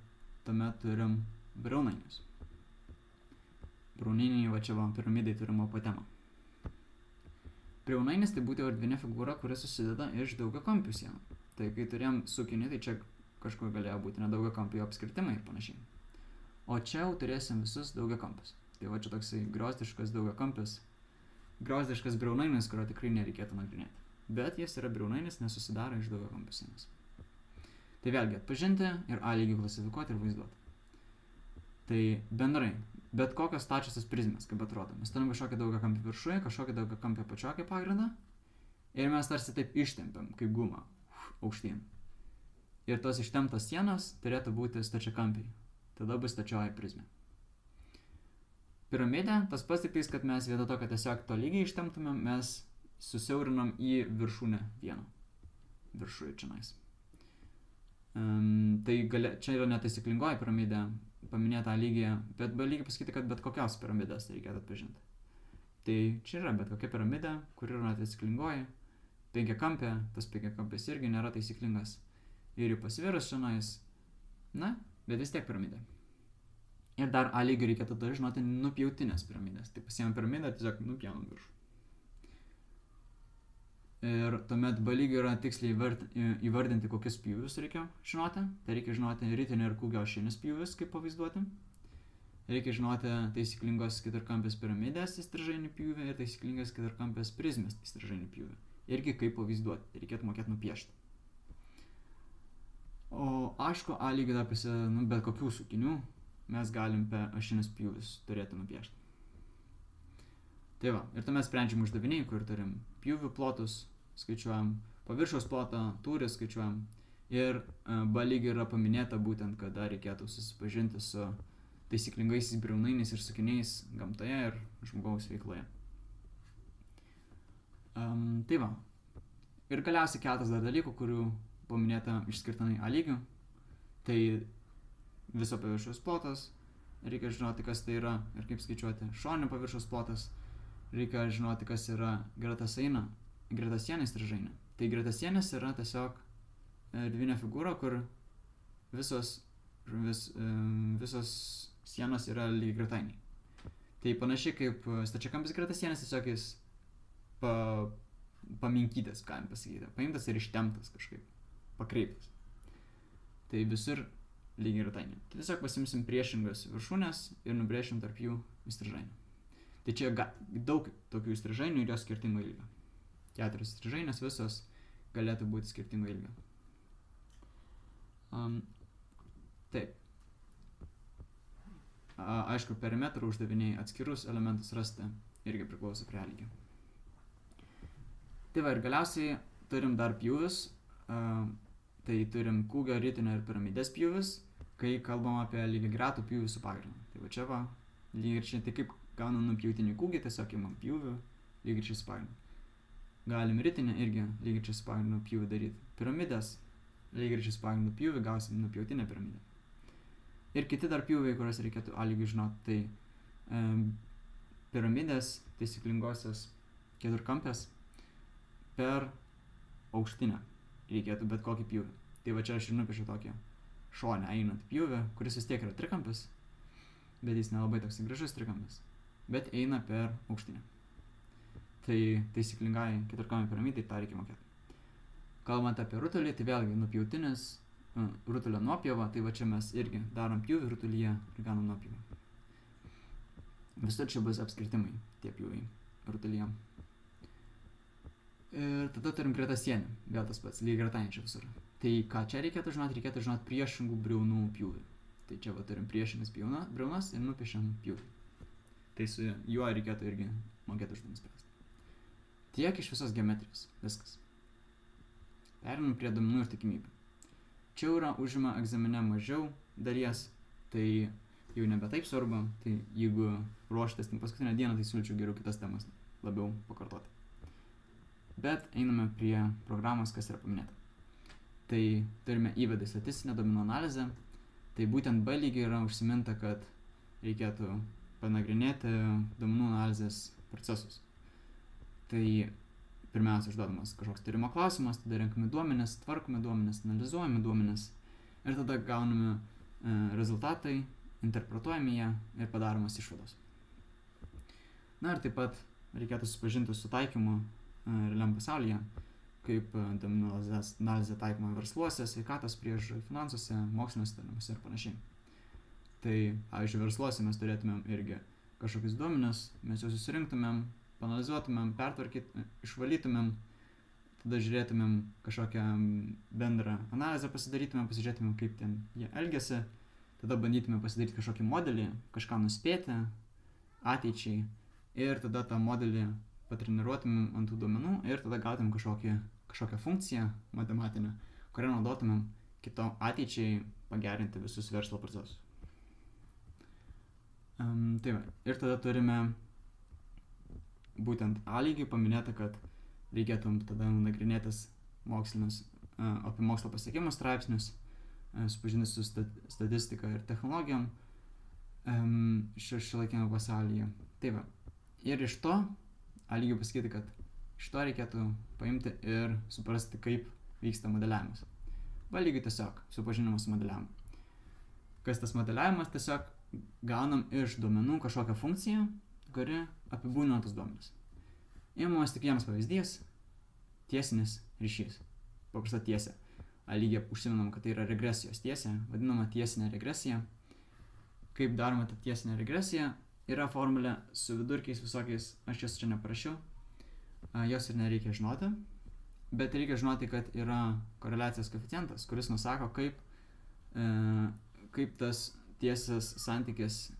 Speaker 1: tuomet turim briaunainius. Briaunainiai va čia va piramidai turim apotemą. Briaunainis tai būtų erdvinė figūra, kuri susideda iš daugiakampių sienų. Tai kai turėjom sukinį, tai čia kažkur galėjo būti nedaugiakampių apskritimai ir panašiai. O čia jau turėsim visus daugiakampius. Tai va čia toksai griozdiškas daugiakampis, griozdiškas briaunainis, kurio tikrai nereikėtų nagrinėti. Bet jis yra briaunainis, nes susidaro iš daugiakampių sienos. Tai vėlgi atpažinti ir A lygių klasifikuoti ir vaizduoti. Tai bendrai, bet kokios stačiosios prizmės, kaip atrodo. Mes turim kažkokį daugiakampį viršuje, kažkokį daugiakampį apačioje pagrindą ir mes tarsi taip ištempiam, kaip gumą, aukštyn. Ir tos ištemptos sienos turėtų būti stačiakampiai. Tada bus stačioji prizmė. Piramidė, tas pats tiktais, kad mes vietoj to, kad tiesiog to lygiai ištemptumėm, mes susiaurinam į viršūnę vieną. Viršuje čionais. Tai čia yra netaisyklingoji piramidė, paminėta lygyje, bet be lygiai pasakyti, kad bet kokios piramidės reikėtų atpažinti. Tai čia yra bet kokia piramidė, kur yra netaisyklingoji, penkiakampė, tas penkiakampis irgi nėra taisyklingas. Ir jų pasvirus šiandien, bet vis tiek piramidė. Ir dar A lygių reikėtų tada žinoti nupjautinės piramidės. Tai pasiėmėm piramidę ir tiesiog nupjaunam viršų. Ir tuomet B lygiu yra tiksliai įvardinti, kokius pjūvius reikia žinoti. Tai reikia žinoti ritinio ir kūgio ašinius pjūvius, kaip pavaizduoti. Reikia žinoti taisyklingos keturkampės piramidės įstrižainį pjūvį ir taisyklingas keturkampės prizmės įstrižainį pjūvį. Irgi kaip pavaizduoti, reikėtų mokėti nupiešti. O aišku, A lygio darbėse, bet kokių sukinių mes galim per ašinius pjūvius turėti nupiešti. Tai va, ir tuomet sprendžiam uždaviniai, kur turim pjūvių plotus, skaičiuojam, paviršiaus plotą, tūrį skaičiuojam. Ir B lygiu yra paminėta būtent, kada reikėtų susipažinti su taisyklingaisiais briaunainiais ir sukiniais gamtoje ir žmogaus veikloje. Tai va. Ir galiausiai keletas dar dalykų, kurių paminėta išskirtinai A lygiu. Tai viso paviršiaus plotas, reikia žinoti, kas tai yra ir kaip skaičiuoti. Šoninio paviršiaus plotas, reikia žinoti, kas yra gretasienė įstrižainė. Tai gretasienės yra tiesiog erdvinė figūra, kur visos sienos yra lygiagretainiai. Tai panašiai kaip stačiakampis gretasienės, tiesiog jis paminkytas, galim pasakyti. Paimtas ir ištemptas kažkaip, pakreiptas. Tai visur lygiagretainiai. Tai tiesiog pasimsim priešingas viršūnės ir nubrėšim tarp jų įstrižainę. Tai čia daug tokių įstrižainių ir jos skirtingo ilgio. 4 įstrižainės visos galėtų būti skirtingo ilgio. Taip. Aišku, perimetro uždaviniai atskirus elementus rasti irgi priklauso prie A lygio. Tai va, ir galiausiai turim dar pjūvius. Tai turim kūgio, ritinio ir piramidės pjūvius, kai kalbam apie lygiagretų pjūvių su pagrindu. Tai va čia va, lygiagrečiai, tai kaip gaunam nupjautinį kūgį, tiesiog imam pjūvių lygiagrečiai su pagrindu. Galim ritinę irgi lygiagrečiai su pagrindu pjūvį daryti. Piramidės lygiagrečiai su pagrindu pjūvį gausim nupjautinę piramidę. Ir kiti dar pjūviai, kuriuos reikėtų A lygiui žinoti, tai piramidės taisyklingosios keturkampės per aukštinę reikėtų bet kokį pjūvį. Tai va čia aš ir nupiešiu tokį šonę einant pjūvį, kuris vis tiek yra trikampis, bet jis nelabai toks gražus trikampis, bet eina per aukštinę. Tai taisyklingai keturkampė piramidai tą reikia mokėti. Kalbant apie rutulį, tai vėlgi nupjautinis rutulio nuopjova, tai va čia mes irgi darom pjūvį rutulyje ir gaunam nuopjovą. Visur čia bus apskritimai tie pjūviai rutulyje. Ir tada turim gretasienį, vėl tas pats, lygiagretainiai čia visur. Tai ką čia reikėtų žinoti priešingų briaunų pjūvį. Tai čia va turim priešingas briaunas ir nupiešiam pjūvį. Tai su juo reikėtų irgi mokėti uždavinį spręsti. Tiek iš visos geometrijos, viskas. Perinam prie duomenų ir tikimybių. Čia yra užima egzamine mažiau dalies, tai jau nebe taip svarbu, tai jeigu ruoštės paskutinę dieną, tai siūlyčiau geriau kitas temas labiau pakartoti. Bet einame prie programos, kas yra paminėta. Tai turime įvedą statistinę duomenų analizę, tai būtent B lygiai yra užsiminta, kad reikėtų panagrinėti duomenų analizės procesus. Tai pirmiausia užduodamas kažkoks tyrimo klausimas, tada renkami duomenis, tvarkomi duomenis, analizuojami duomenis ir tada gaunami rezultatai, interpretuojami jie ir padaromas išvados. Na ir taip pat reikėtų susipažinti su taikymu realiam pasaulyje, kaip duomenų analizė taikoma versluose, sveikatos priežiūroje, finansuose, moksliniuose tyrimuose ir panašiai. Tai, pavyzdžiui, versluose mes turėtumėm irgi kažkokius duomenis, mes juos susirinktumėm, panalizuotumėm, išvalytumėm, tada žiūrėtumėm kažkokią bendrą analizę pasidarytumėm, pasižiūrėtumėm, kaip ten jie elgiasi, tada bandytumėm pasidaryti kažkokį modelį, kažką nuspėti ateičiai ir tada tą modelį patreniruotumėm ant tų duomenų ir tada gautumėm kažkokią funkciją matematinę, kurią naudotumėm kito ateičiai pagerinti visus verslo procesus. Tai va, ir tada turime būtent A lygiui paminėta, kad reikėtų tada nagrinėtis apie mokslo pasiekimus straipsnius, supažinti su statistika ir technologijom šiuolaikiniame pasaulyje. Tai va, ir iš to A lygiui pasakyti, kad iš to reikėtų paimti ir suprasti, kaip vyksta modeliavimas. B lygiui tiesiog supažinimas su modeliavimu. Kas tas modeliavimas? Tiesiog gaunam iš duomenų kažkokią funkciją, kuri apibūdina tus duomenis. Imamas tik vienas pavyzdys, tiesinis ryšys. Paprasta tiesė. A lygiai užsiminam, kad tai yra regresijos tiesė, vadinama tiesinė regresija. Kaip daroma ta tiesinė regresija? Yra formulė su vidurkiais visokiais, aš jas čia neparašiau, jos ir nereikia žinoti, bet reikia žinoti, kad yra koreliacijos koeficientas, kuris nusako, kaip tas tiesas santykis,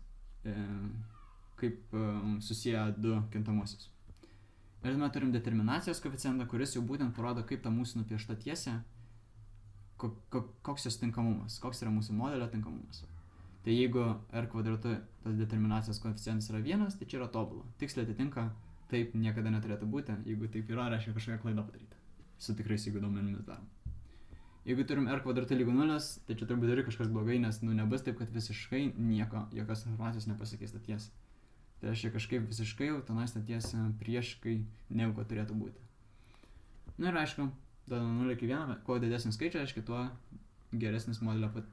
Speaker 1: kaip susiję du kintamosius. Ir tuomet turim determinacijos koeficientą, kuris jau būtent parodo, kaip ta mūsų nupiešta tiesė, koks jos tinkamumas, koks yra mūsų modelio tinkamumas. Tai jeigu R kvadratu tas determinacijos koeficientas yra 1, tai čia yra tobula. Tiksliai atitinka, taip niekada neturėtų būti, jeigu taip yra, reiškia kažkokią klaidą padaryti. Su tikrais, jeigu duomenimis darom. Jeigu turim R kvadratu lygu 0, tai čia turbūt yra kažkas blogai, nes nebus taip, kad visiškai jokios informacijos nepasikeis ta tiesa. Tai reiškia kažkaip visiškai jau tenais ta tiesa prieškai negu kad turėtų būti. Na ir aišku, tada 0 iki 1, kuo didesnis skaičius, reiškia, tuo geresnis modelio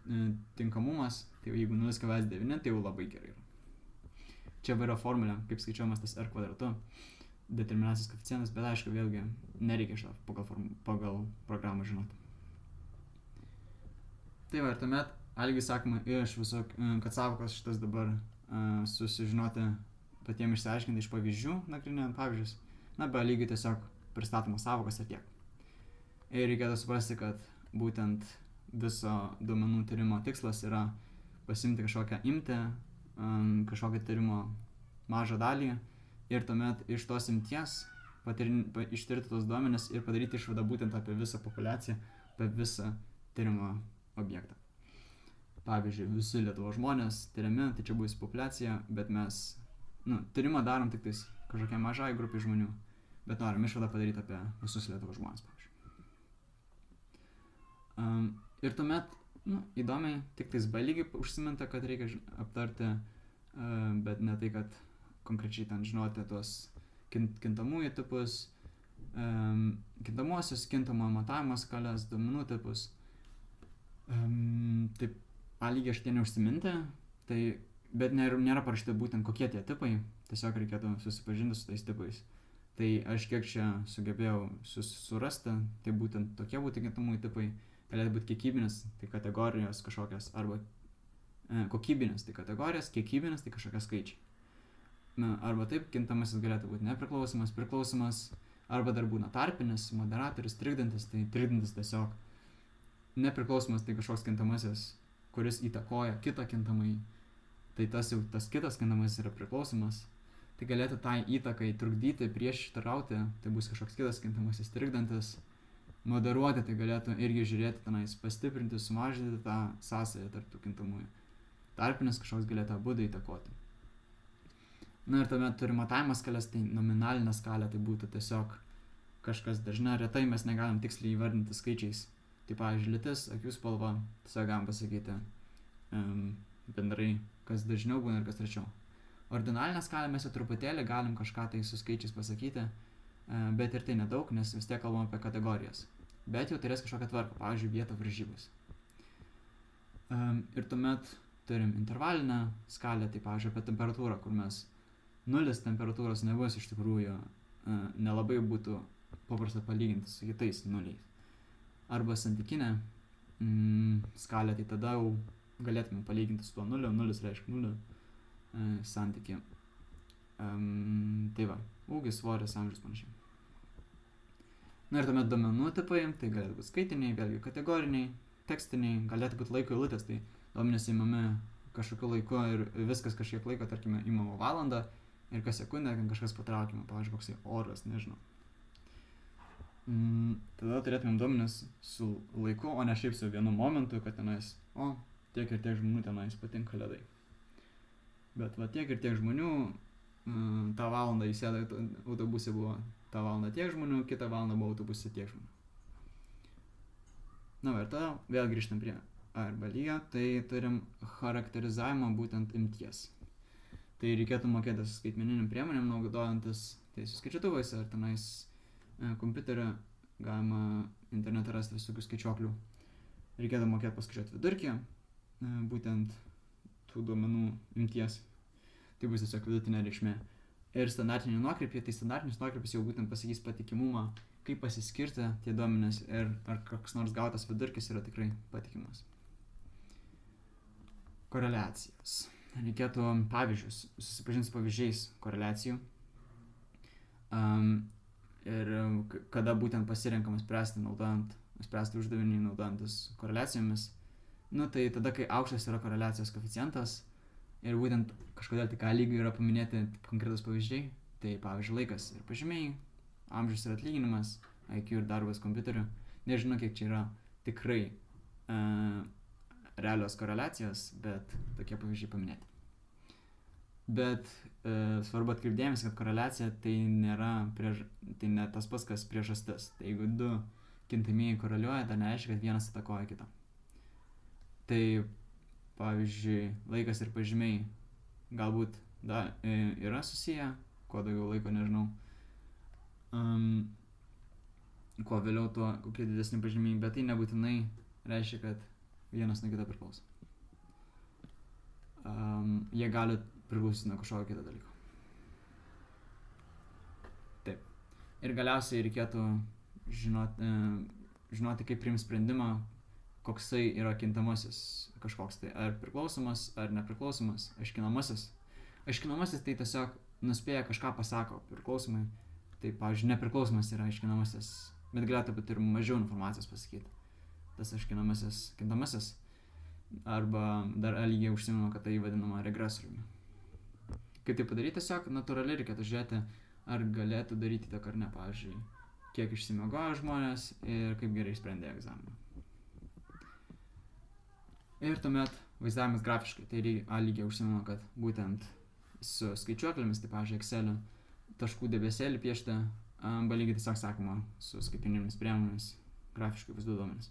Speaker 1: tinkamumas, tai jeigu 0,9, tai jau labai gerai yra. Čia yra formulė, kaip skaičiuojamas tas R kvadratu, determinacijos koeficientas, bet aišku, vėlgi nereikia šitą pagal programą žinoti. Tai va, ir tuomet algiai sakoma iš visok, kad savokos šitas dabar susižinoti patiems išsiaiškinti iš pavyzdžių, nagrinėjant pavyzdžius, be lygiai tiesiog pristatomos savokos ir tiek. Ir reikėtų suprasti, kad būtent viso duomenų tyrimo tikslas yra pasimti kažkokią imtį, kažkokią tyrimo mažą dalį ir tuomet iš tos imties ištirti tos duomenis ir padaryti išvadą būtent apie visą populiaciją, apie visą tyrimo objektą. Pavyzdžiui, visi Lietuvos žmonės tyriami, tai čia bus populiacija, bet mes tyrimą darom tik tais kažkokiai mažai grupai žmonių, bet norim išvadą padaryti apie visus Lietuvos žmonės, pavyzdžiui. Ir tuomet, įdomiai, tik tais B lygiai užsiminta, kad reikia aptarti, bet ne tai, kad konkrečiai ten žinoti tuos kintamųjų tipus, kintamuosius, kintamojo matavimo skales, duomenų tipus. Taip, A lygiai aš tie neužsiminti, bet nėra parašyti būtent kokie tie tipai, tiesiog reikėtų susipažinti su tais tipais. Tai aš kiek čia sugebėjau surasti, tai būtent tokie būtų kintamųjų tipai. Galėtų būti kiekybinis, tai kategorijos kažkokios, arba kokybinis, tai kategorijos, kiekybinis, tai kažkokie skaičiai. Arba taip, kintamasis galėtų būti nepriklausomas, priklausomas, arba dar būna tarpinis, moderatorius, trikdantis, tai trikdantis tiesiog nepriklausomas, tai kažkoks kintamasis, kuris įtakoja kitą kintamąjį, tai tas kitas kintamasis yra priklausomas, tai galėtų tai įtakai trukdyti, prieštarauti, tai bus kažkoks kitas kintamasis trikdantis. Moderuoti tai galėtų irgi žiūrėti tenais, pastiprinti, sumažinti tą sąsąją tarp tų kintamųjų. Tarpinis kažkoks galėtų abudu įtakoti. Ir tuomet turi matavimo skales, tai nominalinė skalė, tai būtų tiesiog kažkas dažnai, retai mes negalim tiksliai įvardinti skaičiais. Tai pavyzdžiui, lytis, akių spalva, tiesiog galim pasakyti bendrai, kas dažniau būna ir kas rečiau. Ordinalinė skalė mes jau truputėlį galim kažką tai su skaičiais pasakyti, bet ir tai nedaug, nes vis tiek kalbam apie kategorijas. Bet jau turės kažkokią tvarką, pavyzdžiui, vietą varžybos. Ir tuomet turim intervalinę skalę, tai pavyzdžiui, apie temperatūrą, kur mes 0 temperatūros nebus iš tikrųjų, nelabai būtų paprasta palyginti su kitais 0. Arba santykinė skalė, tai tada jau galėtume palyginti su tuo 0, 0 reiškia 0 santykį. Tai va, ūgis, svoris, amžius panašiai. Ir tuomet duomenų tipai, tai galėtų būti skaitiniai, vėlgi kategoriniai, tekstiniai, galėtų būti laiko eilutės, tai duomenys įmami kažkokiu laiku ir viskas kažkiek laiko, tarkime, įmama valandą ir kas sekundę kažkas patraukima, pavyzdžiui, koksai oras, nežinau. Tada turėtumėm duomenis su laiku, o ne šiaip su vienu momentu, kad tenais, tiek ir tiek žmonių tenais patinka ledai. Bet va tiek ir tiek žmonių, tą valandą įsėda autobusė buvo tą valandą tiek žmonių, kitą valandą buvo autobusė tiek žmonių. Ir tada vėl grįžtam prie arba lygio, tai turim charakterizavimą būtent imties. Tai reikėtų mokėti skaitmeniniam priemonėm, naudojantis tai su skaičiuotuvais ar tenais kompiuteriu, galima internete rasti visokių skaičiuoklių. Reikėtų mokėti paskaičiuoti vidurkį, būtent tų duomenų imties. Tai bus tiesiog vidutinė reikšmė. Ir standartiniai nuokrypiai, tai standartinis nuokrypis jau būtent pasakys patikimumą kaip pasiskirti tie duomenys ir ar koks nors gautas vidurkis yra tikrai patikimas. Koreliacijas. Reikėtų pavyzdžius, susipažinti su pavyzdžiais koreliacijų. Ir kada būtent pasirenkamas spręsti uždavinį naudojantis koreliacijomis. Tai tada, kai aukštas yra koreliacijos koeficientas ir būtent kažkodėl tik A lygių yra paminėti konkretus pavyzdžiai, tai pavyzdžiui laikas ir pažymiai, amžius ir atlyginimas, IQ ir darbas kompiuteriu. Nežinau, kiek čia yra tikrai realios koreliacijos, bet tokie pavyzdžiai paminėti. Bet svarbu atkreipdėmės, kad koreliacija tai ne tas pats, kas priežastis. Tai jeigu du kintamieji koreliuoja, tai nereiškia, kad vienas įtakoja kitą. Tai pavyzdžiui, laikas ir pažymiai galbūt yra susiję, kuo daugiau laiko nežinau. Kuo vėliau, tuo kokie didesni pažymiai, bet tai nebūtinai reiškia, kad vienas nuo kito priklauso. Jie gali priklausyti nuo kažkokio kito dalyko. Taip. Ir galiausiai reikėtų žinoti, kaip priimti sprendimą, koksai yra kintamasis kažkoks tai, ar priklausomas, ar nepriklausomas, aiškinamasis. Aiškinamasis tai tiesiog nuspėja kažką pasako, priklausomai. Tai, pavyzdžiui, nepriklausomas yra aiškinamasis, bet galėtų būti ir mažiau informacijos pasakyti. Tas aiškinamasis kintamasis. Arba dar lygiai užsiminama, kad tai vadinama regresoriumi. Kaip tai padaryti, tiesiog natūraliai reikėtų žiūrėti, ar galėtų daryti įtaką ar ne, pavyzdžiui, kiek išsimiegojo žmonės ir kaip gerai išsprendė egzaminą. Ir tuomet vaizdavimas grafiškai. Tai A lygiai užsiminama, kad būtent su skaičiuoklėmis, tai pavyzdžiui, Excel'o taškų debesėlį piešti, B lygiai tiesiog sakoma su skaitmeninėmis priemonėmis grafiškai vaizduoti duomenis.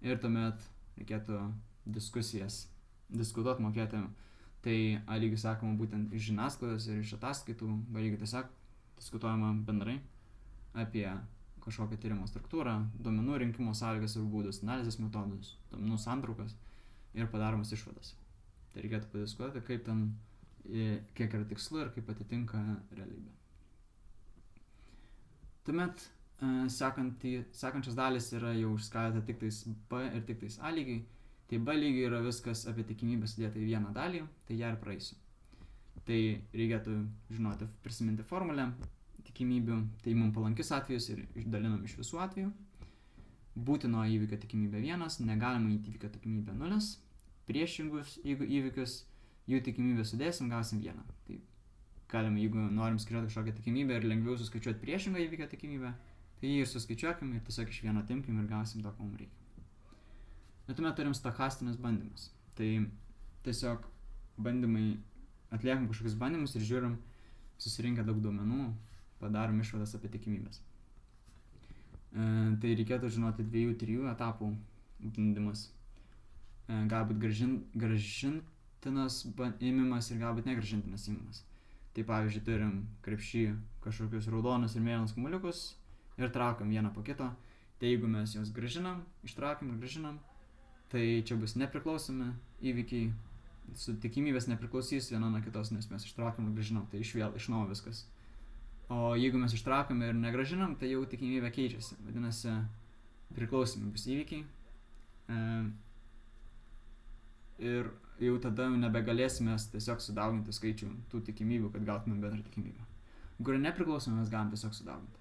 Speaker 1: Ir tuomet reikėtų diskutuoti, mokėti. Tai A lygiai sakoma būtent iš žiniasklaidos ir iš ataskaitų, B lygiai tiesiog diskutuojama bendrai apie kažkokią tyrimo struktūrą, duomenų rinkimo sąlygas ir būdus, analizės metodus, duomenų santraukas ir padaromas išvadas. Tai reikėtų padiskutuoti, kaip ten, kiek yra tikslu ir kaip atitinka realybę. Tuomet sekančios dalis yra jau išskaidyta tik tais B ir tik tais A lygiai. Tai B lygiai yra viskas apie tikimybę sudėta į vieną dalį, tai ją ir praeisiu. Tai reikėtų žinoti, prisiminti formulę tikimybių, tai mums palankius atvejus ir dalinam iš visų atvejų. Būtino įvykio tikimybė 1, negalima įvykio tikimybė 0, priešingus įvykius, jų tikimybę sudėsim, gausim 1. Tai galima, jeigu norim skaičiuoti kažkokią tikimybę ir lengviau suskaičiuoti priešingą įvykio tikimybę, tai jį ir suskaičiuokim ir tiesiog iš vieno atimkim ir gausim to, ko mums reikia. Bet tuomet turim stochastinius bandymus. Tai tiesiog atliekam kažkokius bandymus ir žiūrim, susirinkę daug duomenų, padarom išvadas apie tikimybės. Tai reikėtų žinoti 2-3 etapų bandymus. Galbūt grąžintinas ėmimas ir galbūt negrąžintinas ėmimas. Tai pavyzdžiui, turim krepšį kažkokius raudonus ir mėlynus kamuoliukus ir traukiam vieną po kito. Tai jeigu mes juos grąžinam, ištraukiam ir grąžinam, tai čia bus nepriklausomi įvykiai. Su tikimybės nepriklausys viena nuo kitos, nes mes ištraukiam ir grąžinam, tai iš naujo viskas. O jeigu mes ištraukiam ir negrąžinam, tai jau tikimybė keičiasi. Vadinasi, priklausomi bus įvykiai. Ir jau tada nebegalėsime tiesiog sudauginti skaičių tų tikimybių, kad gautumėm bendrą tikimybę. Jeigu nepriklausomi, mes galim tiesiog sudauginti,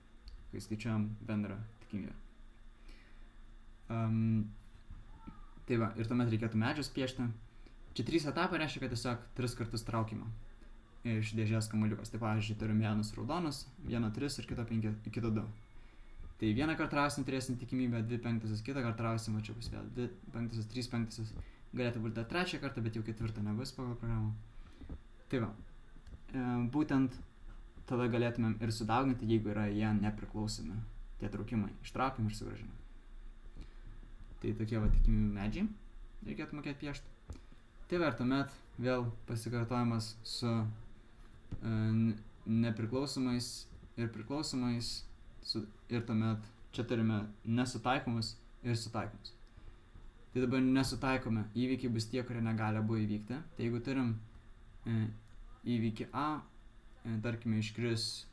Speaker 1: kai skaičiuojam bendrą tikimybę. Tai va, ir tuomet reikėtų medžius piešti. Čia 3 etapai reiškia, kad tiesiog 3 kartus traukimą iš dėžės kamuoliukas. Tai pavyzdžiui, turim vienus raudonus, 1, 3 ir kito 2. Tai vieną kartą trausim, turėsim tikimybę 2/5, kitą kartą trausim, o čia bus vėl 2/5, 3/5. Galėtų būti 3 kartą, bet jau 4 nebus pagal programą. Tai va, būtent tada galėtumėm ir sudauginti, jeigu yra jie nepriklausomi, tie traukimai, ištraukiam ir sugrąžinam. Tai tokie va tikimybių medžiai reikėtų mokėti piešti. Tai va, ir tuomet vėl pasikartojimas su nepriklausomais ir priklausomais ir tuomet čia turime nesutaikomus ir sutaikomus. Tai dabar nesutaikome įvykiai bus tie, kurie negali abu įvykti. Tai jeigu turim įvykį A, tarkime iškris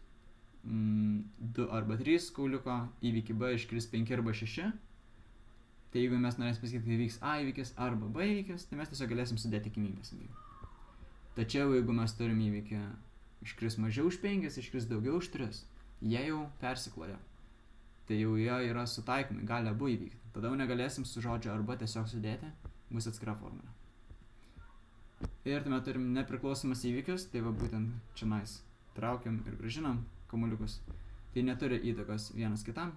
Speaker 1: 2 arba 3 kauliuko, įvykį B iškris 5 arba 6. Tai jeigu mes norėsim pasakyti, kad įvyks A įvykis arba B įvykis, tai mes tiesiog galėsim sudėti tikimybės. Tačiau jeigu mes turim įvykį iškris mažiau už 5, iškris daugiau už 3, jie jau persikloja. Tai jau jie yra sutaikomi, gali abu įvykti. Tada jau negalėsim su žodžiu arba tiesiog sudėti, bus atskira formulė. Ir tuomet turim nepriklausomas įvykius, tai va būtent čionais traukiam ir grąžinam kamuoliukus. Tai neturi įtakos vienas kitam.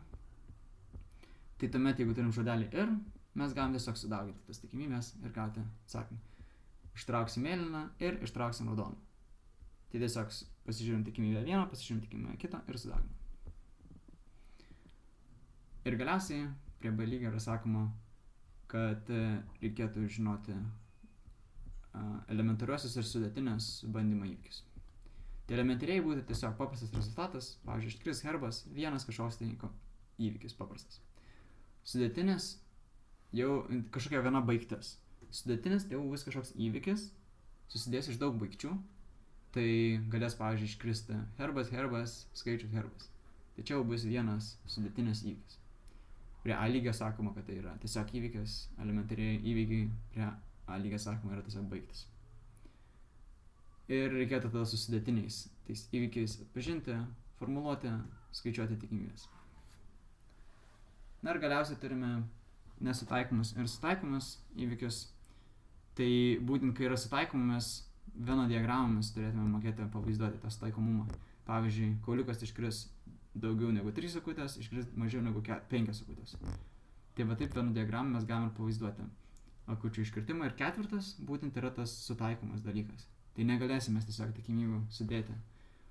Speaker 1: Tai tuomet, jeigu turim žodelį ir, mes galim tiesiog sudauginti tas tikimybės ir gauti atsakymą. Ištrauksim mėlyną ir ištrauksim raudoną. Tai tiesiog pasižiūrim tikimybę vieną, pasižiūrim tikimybę kitą ir sudauginam. Ir galiausiai prie B lygio yra sakoma, kad reikėtų žinoti elementariuosius ir sudėtinės bandymo įvykius. Tai elementariai būtų tiesiog paprastas rezultatas, pavyzdžiui, iškris herbas, vienas kažkoks tai įvykis paprastas. Sudėtinis jau kažkokia viena baigtis. Sudėtinis tai jau bus kažkoks įvykis, susidės iš daug baigčių, tai galės, pavyzdžiui, iškristi herbas, skaičius herbas. Tai čia jau bus vienas sudėtinis įvykis. Prie A lygio sakoma, kad tai yra tiesiog įvykis, elementariai įvykiai prie A lygio sakoma yra tiesiog baigtis. Ir reikėtų tada su sudėtiniais tais įvykiais atpažinti, formuluoti, skaičiuoti tikimybės. Na ir galiausiai turime nesutaikomus ir sutaikomus įvykius. Tai būtent kai yra sutaikomus, Veno diagramomis turėtume mokėti pavaizduoti tą sutaikomumą. Pavyzdžiui, kauliukas iškris daugiau negu 3 sekundės, iškris mažiau negu 5 sekundės. Tai va taip Veno diagramą mes galime pavaizduoti akučių iškirtimą. Ir ketvirtas būtent yra tas sutaikomas dalykas. Tai negalėsime tiesiog tikimybių sudėti.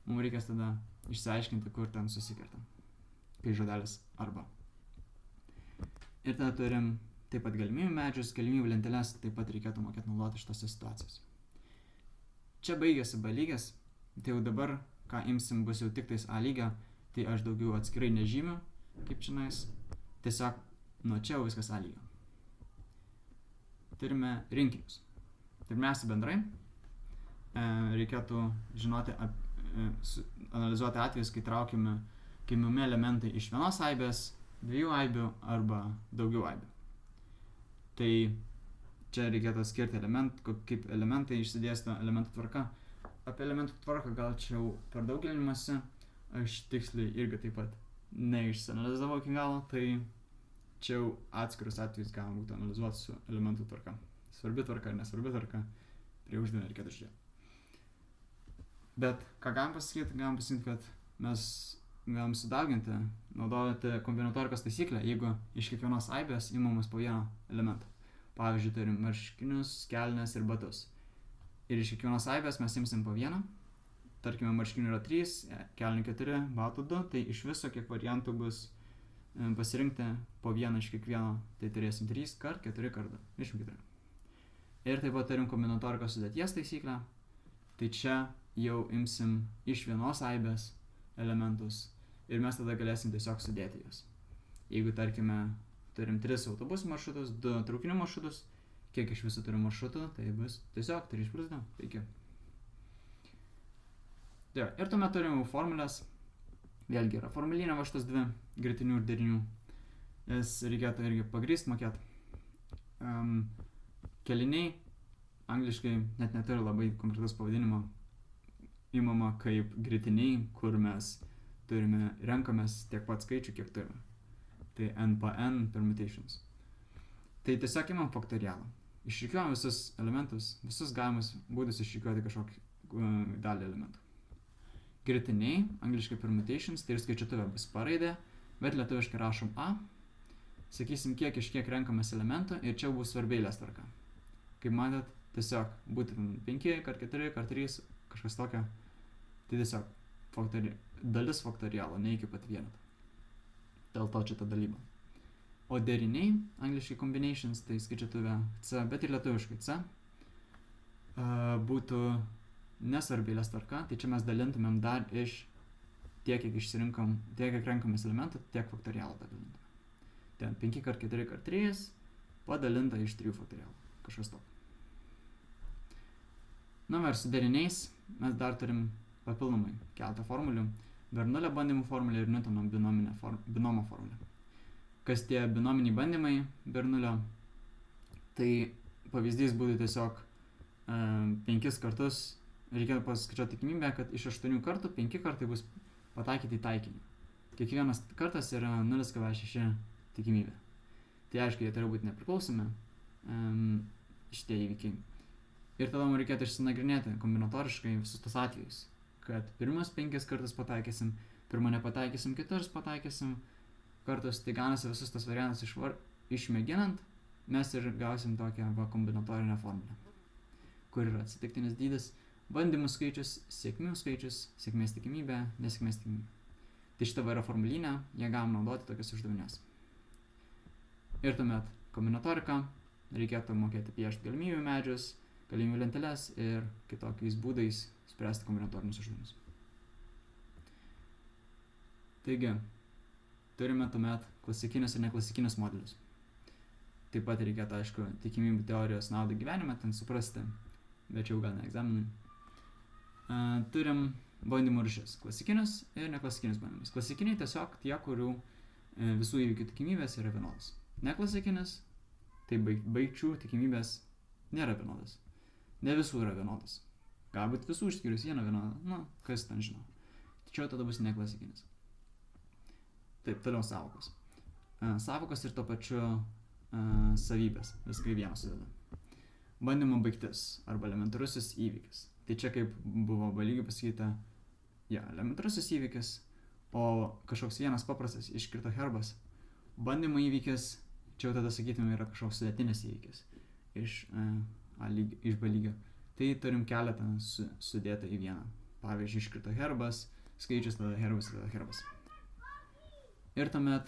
Speaker 1: Mums reikės tada išsiaiškinti, kur ten susikerta. Kai žodelis arba. Ir tada turim taip pat galimybių medžius, galimybių lenteles, taip pat reikėtų mokėti naudoti šitose situacijose. Čia baigėsi B lygis, tai jau dabar, ką imsim, bus jau tik tais A lygio, tai aš daugiau atskirai nežymiu, kaip čionais, tiesiog nuo čia jau viskas A lygio. Turime rinkinius. Pirmiausia bendrai, reikėtų žinoti, analizuoti atvejus, kai traukiami imami elementai iš vienos aibės, 2 aibių arba daugiau aibių. Tai čia reikėtų skirti kaip elementai išsidėsto elementų tvarka. Apie elementų tvarką gal čia jau per daug gilinimąsi, aš tiksliai irgi taip pat neišsianalizavau iki galo, tai čia jau atskirus atvejus galima būtų analizuoti su elementų tvarka. Svarbi tvarka ar nesvarbi tvarka, prie uždavinio reikėtų žiūrėti. Bet ką galim pasakyti, kad mes galim sudauginti, naudoti kombinatorikos taisyklę, jeigu iš kiekvienos aibės imamas po vieną elementą. Pavyzdžiui, turim marškinius, kelnes ir batus. Ir iš kiekvienos aibės mes imsim po vieną. Tarkime, marškinių yra 3, kelnių 4, batų 2, tai iš viso kiek variantų bus pasirinkti po vieną iš kiekvieno, tai turėsim 3 kart 4 kart 24. Ir taip pat turim kombinatorikos sudėties taisyklę, tai čia jau imsim iš vienos aibės elementus ir mes tada galėsim tiesiog sudėti juos. Jeigu, tarkime, turim 3 autobusų maršrutus, 2 traukinių maršrutus, kiek iš visų turim maršrutų, tai bus tiesiog 3 plus 2, 5. Ir tuomet turim formulės, vėlgi yra formulinė va šitas 2 gretinių ir derinių, jas reikėtų irgi pagrįsti, mokėti. Keliniai, angliškai net neturi labai konkretus pavadinimo, imama kaip gretiniai, kur mes renkamės tiek pat skaičių, kiek turime. Tai NPN permutations. Tai tiesiog imam faktorialą. Išrikiuojam visus elementus, visus galimus būdus išrikiuoti kažkokį dalį elementų. Gretiniai, angliškai permutations, tai ir skaičiuotuvė bus paraidė, bet lietuviškai rašom A. Sakysim, kiek iš kiek renkamės elementų ir čia bus svarbi eilės tvarka. Kaip matot, tiesiog būtent 5 kart 4 kart 3, kažkas tokio. Tai tiesiog dalis faktorialo, ne iki pat vieneto. Dėl to čia ta dalyba. O deriniai, angliškai combinations, tai skaičiuotuvė C, bet ir lietuviškai C, būtų nesvarbi eilės tvarka, tai čia mes dalintumėm dar iš tiek, kiek renkamės elementų, tiek faktorialą dalintumėm. Ten 5 kart 4 kart 3 padalinta iš 3 faktorialų. Kažkas tokio. Na ir su deriniais mes dar turim papildomai keletą formulių. Bernulio bandymų formulė ir Newtono binomo formulė. Kas tie binominiai bandymai Bernulio? Tai pavyzdys būtų tiesiog 5 kartus, reikėtų paskaičiuoti tikimybę, kad iš 8 kartų 5 kartai bus pataikyti į taikinį. Kiekvienas kartas yra 0,6 tikimybė. Tai aišku, jie turi būti nepriklausomi šitie įvykiai. Ir tada mums reikėtų išsinagrinėti kombinatoriškai visus tos atvejus, kad pirmus 5 kartus pataikysim, pirmą nepataikysim, kitus pataikysim kartus, tai gaunasi visus tos variantus išmėginant, mes ir gausim tokią kombinatorinę formulę, kur yra atsitiktinis dydis, bandymų skaičius, sėkmių skaičius, sėkmės tikimybė, nesėkmės tikimybė. Tai šitą yra formulinė, ją galim naudoti tokias uždavinius. Ir tuomet kombinatorika, reikėtų mokėti piešti galimybių medžius, galimybių lenteles ir kitokiais būdais spręsti kombinatorinius uždavinius. Taigi, turime tuomet klasikinius ir neklasikinius modelius. Taip pat reikėtų, aišku, tikimybių teorijos naudą gyvenime ten suprasti, bet jau gal ne egzaminui. Turim bandymų rūšis, klasikinius ir neklasikinius bandymus. Klasikiniai tiesiog tie, kurių visų įvykių tikimybės yra vienodas. Neklasikinis, tai baigčių tikimybės nėra vienodas. Ne visų yra vienodas. Galbūt visų išskyrus vieną vienodą, kas ten žino. Tačiau tada bus neklasikinis. Taip, toliau sąvokos. Sąvokos ir to pačiu savybės, viską į vieną sudeda. Bandymo baigtis arba elementarusis įvykis. Tai čia kaip buvo balygiai pasakyta, elementarusis įvykis, o kažkoks vienas paprastas iškrito herbas. Bandymo įvykis, čia jau tada sakytume, yra kažkoks sudėtinis įvykis iš B lygio. Tai turim keletą sudėta į vieną. Pavyzdžiui, iškrito herbas, skaičius, tada herbas. Ir tuomet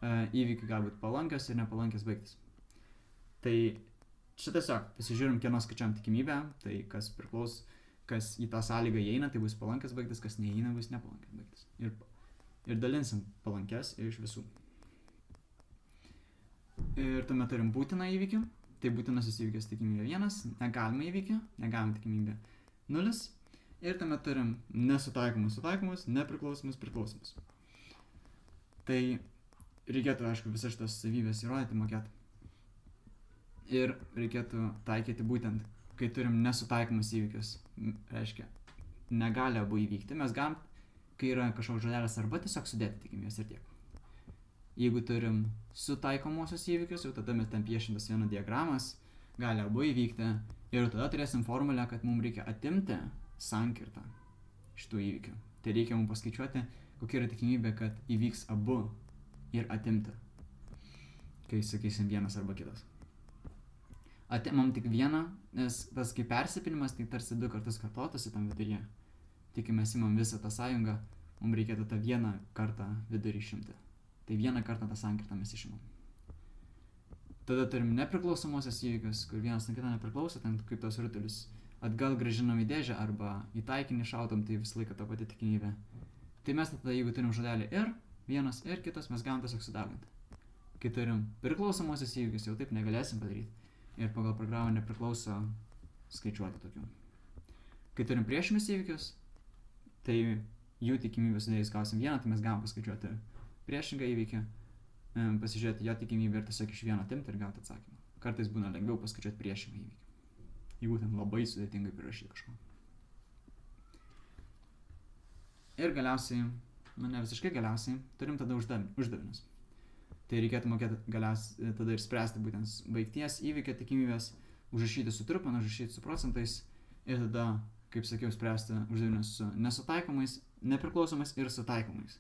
Speaker 1: įvykiai gali būti palankios ir nepalankios baigtis. Tai čia tiesiog pasižiūrim, kieno skaičiuojam tikimybę, tai kas priklauso, kas į tą sąlygą įeina, tai bus palankios baigtis, kas neįeina, bus nepalankios baigtis. Ir dalinsim palankės iš visų. Ir tuomet turim būtiną įvykį, tai būtinasis įvykis tikimybė 1, negalima įvykį, negalima tikimybė 0. Ir tuomet turim nesutaikomus, nepriklausomus. Tai reikėtų, aišku, visas šitas savybės įrodyti, mokėti. Ir reikėtų taikyti būtent, kai turim nesutaikomus įvykius, reiškia, negali abu įvykti, mes galim, kai yra kažkoks žodelis arba tiesiog sudėti tikimybės ir tiek. Jeigu turim sutaikomosios įvykius, jau tada mes ten piešim tas vieną diagramas, gali abu įvykti ir tada turėsim formulę, kad mums reikia atimti sankirtą šitų įvykių. Tai reikia mums paskaičiuoti, kokia yra tikimybė, kad įvyks abu ir atimti, kai sakysim vienas arba kitas. Atimam tik vieną, nes tas kaip persipinimas, tai tarsi 2 kartus kartotųsi tam viduryje. Tai kai mes imam visą tą sąjungą, mums reikėtų tą vieną kartą vidurį išimti. Tai vieną kartą tą sankirtą mes išimam. Tada turim nepriklausomosios įvykius, kur vienas nuo kito nepriklauso, ten kaip tos rutulius atgal grąžinam į dėžę arba į taikinį šaudom, tai visą laiką ta pati tikimybė. Tai mes tada, jeigu turim žodelį ir vienas ir kitas, mes galim tiesiog sudauginti. Kai turim priklausomosios įvykius, jau taip negalėsim padaryti. Ir pagal programą nepriklauso skaičiuoti tokių. Kai turim priešinius įvykius, tai jų tikimybę sudėjus gausim 1, tai mes galim paskaičiuoti priešingą įvykį, pasižiūrėti jo tikimybę ir tiesiog iš vieno atimti ir gauti atsakymą. Kartais būna lengviau paskaičiuoti priešingą įvykį, jeigu ten labai sudėtingai prirašyti kažko. Ir galiausiai, ne visiškai galiausiai, turim tada uždavinius. Tai reikėtų mokėti galiausiai tada ir spręsti būtent baigties įvykio tikimybės, užrašyti su trupanu, užrašyti su procentais ir tada, kaip sakiau, spręsti uždavinius su nesutaikomais, nepriklausomais ir sutaikomais.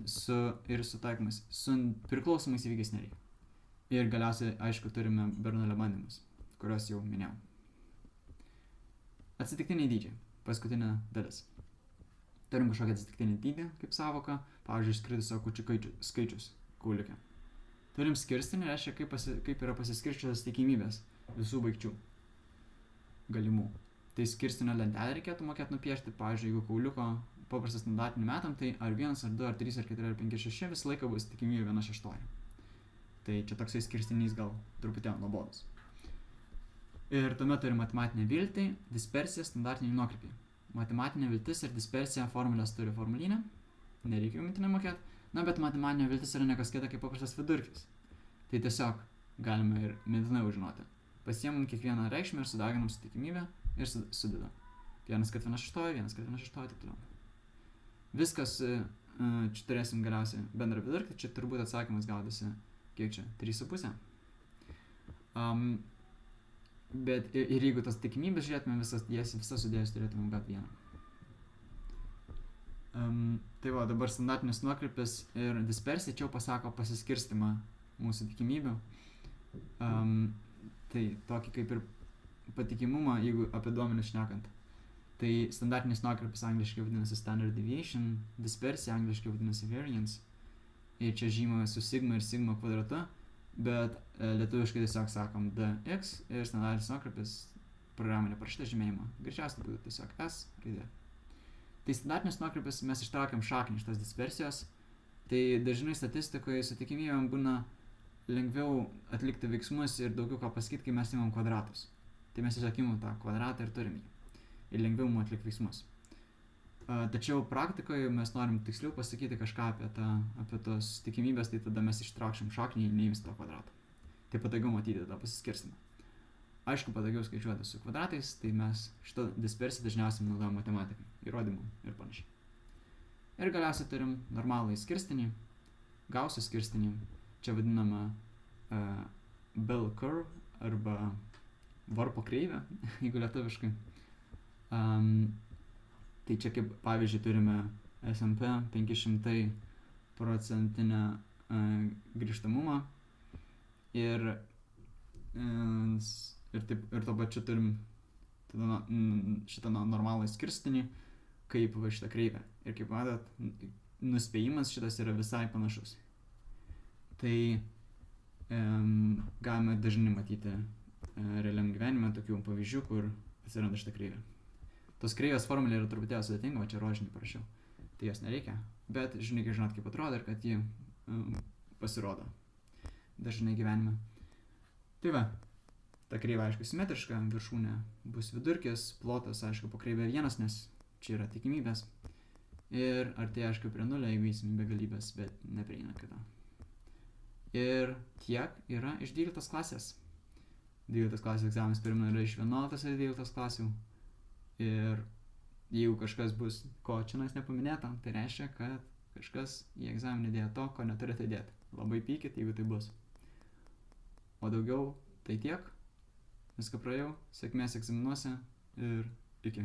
Speaker 1: Su priklausomais įvykiais nereikia. Ir galiausiai, aišku, turime Bernulio bandymus, kuriuos jau minėjau. Atsitiktiniai dydžiai. Paskutinė dalis. Turim kažkokią atsitiktinį dydį kaip sąvoką, pavyzdžiui, išskridusio kūčių skaičius kauliuke. Turim skirstinį, reiškia, kaip yra pasiskirčiusios tikimybės visų baigčių galimų. Tai skirstinio lentelę reikėtų mokėti nupiešti, pavyzdžiui, jeigu kauliuko paprastas standartinių metam, tai ar 1, ar 2, ar 3, ar 4, ar 5, 6 visą laiką bus tikimybė 1/6. Tai čia toksai skirstinys gal truputėlį nuobodus. Ir tuomet turim matematinę viltį, dispersiją, standartinį nuokrypį. matematinė viltis ir dispersija formulės turi formulinę, nereikia jų mintinai mokėti, bet matematinė viltis yra nekas kita kaip paprastas vidurkis. Tai tiesiog galime ir mintinai užžinoti. Pasiemam kiekvieną reikšmę ir sudaginam su tikimybę ir sudedam. 1/1/6, 1/1/6, taip toliau. Viskas, čia turėsim galiausiai bendrą vidurkį, čia turbūt atsakymas gaudasi, kiek čia, 3,5. Bet ir jeigu tas tikimybės žiūrėtume visas sudėjus turėtume gauti 1. Tai va, dabar standartinis nuokrypis ir dispersija čia jau pasako pasiskirstimą mūsų tikimybių. Tai tokį kaip ir patikimumą, jeigu apie duomenis šnekant. Tai standartinis nuokrypis angliškai vadinasi standard deviation, dispersija angliškai vadinasi variance. Ir čia žymame su sigma ir sigma kvadratu, bet lietuviškai tiesiog sakom dx ir standartinis nuokrypis programinė parašyta žymėjimo. Greičiausiai būtų tiesiog s raidė. Tai standartinis nuokrypis mes ištraukiam šaknį iš tos dispersijos. Tai dažnai statistikoje su tikimybėm būna lengviau atlikti veiksmus ir daugiau ką pasakyti, kai mes imam kvadratus. Tai mes tiesiog imam tą kvadratą ir turim jį. Ir lengviau mums atlikti veiksmus. Tačiau praktikoje mes norim tiksliau pasakyti kažką apie tos tikimybės, tai tada mes ištraukšim šaknį ir neimsim to kvadrato. Tai patogiau matyti tą pasiskirstimą. Aišku, patogiau skaičiuoti su kvadratais, tai mes šitą dispersiją dažniausiai naudojam matematikai, įrodymų ir panašiai. Ir galiausiai turim normalų skirstinį, Gauso skirstinį. Čia vadinama bell curve arba varpo kreivė, jeigu lietuviškai. Tai čia kaip pavyzdžiui turime S&P 500% grįžtamumą ir to pačiu turim šitą normalų skirstinį kaip va šitą kreivę. Ir kaip matot, nuspėjimas šitas yra visai panašus. Tai galime dažnai matyti realiam gyvenime tokių pavyzdžių, kur atsiranda šitą kreivę. Tos kreivės formulė yra truputėlį sudėtinga, o čia rožinį parašiau. Tai jos nereikia, bet reikia žinot, kaip atrodo ir kad ji pasirodo dažnai gyvenime. Tai va, ta kreivė aišku simetriška, viršūnė bus vidurkis, plotas aišku po kreivę 1, nes čia yra tikimybės. Ir artėja aišku prie 0, jeigu įsim begalybės, bet neprieina kito. Ir tiek yra iš 12 klasės. 12 klasės egzaminas pirmą yra iš 11 ir 12 klasių. Ir jeigu kažkas bus, ko čia nepaminėta, tai reiškia, kad kažkas į egzaminą dėjo to, ko neturite dėti. Labai pykit, jeigu tai bus. O daugiau tai tiek. Viską praėjau, sėkmės egzaminuose ir iki.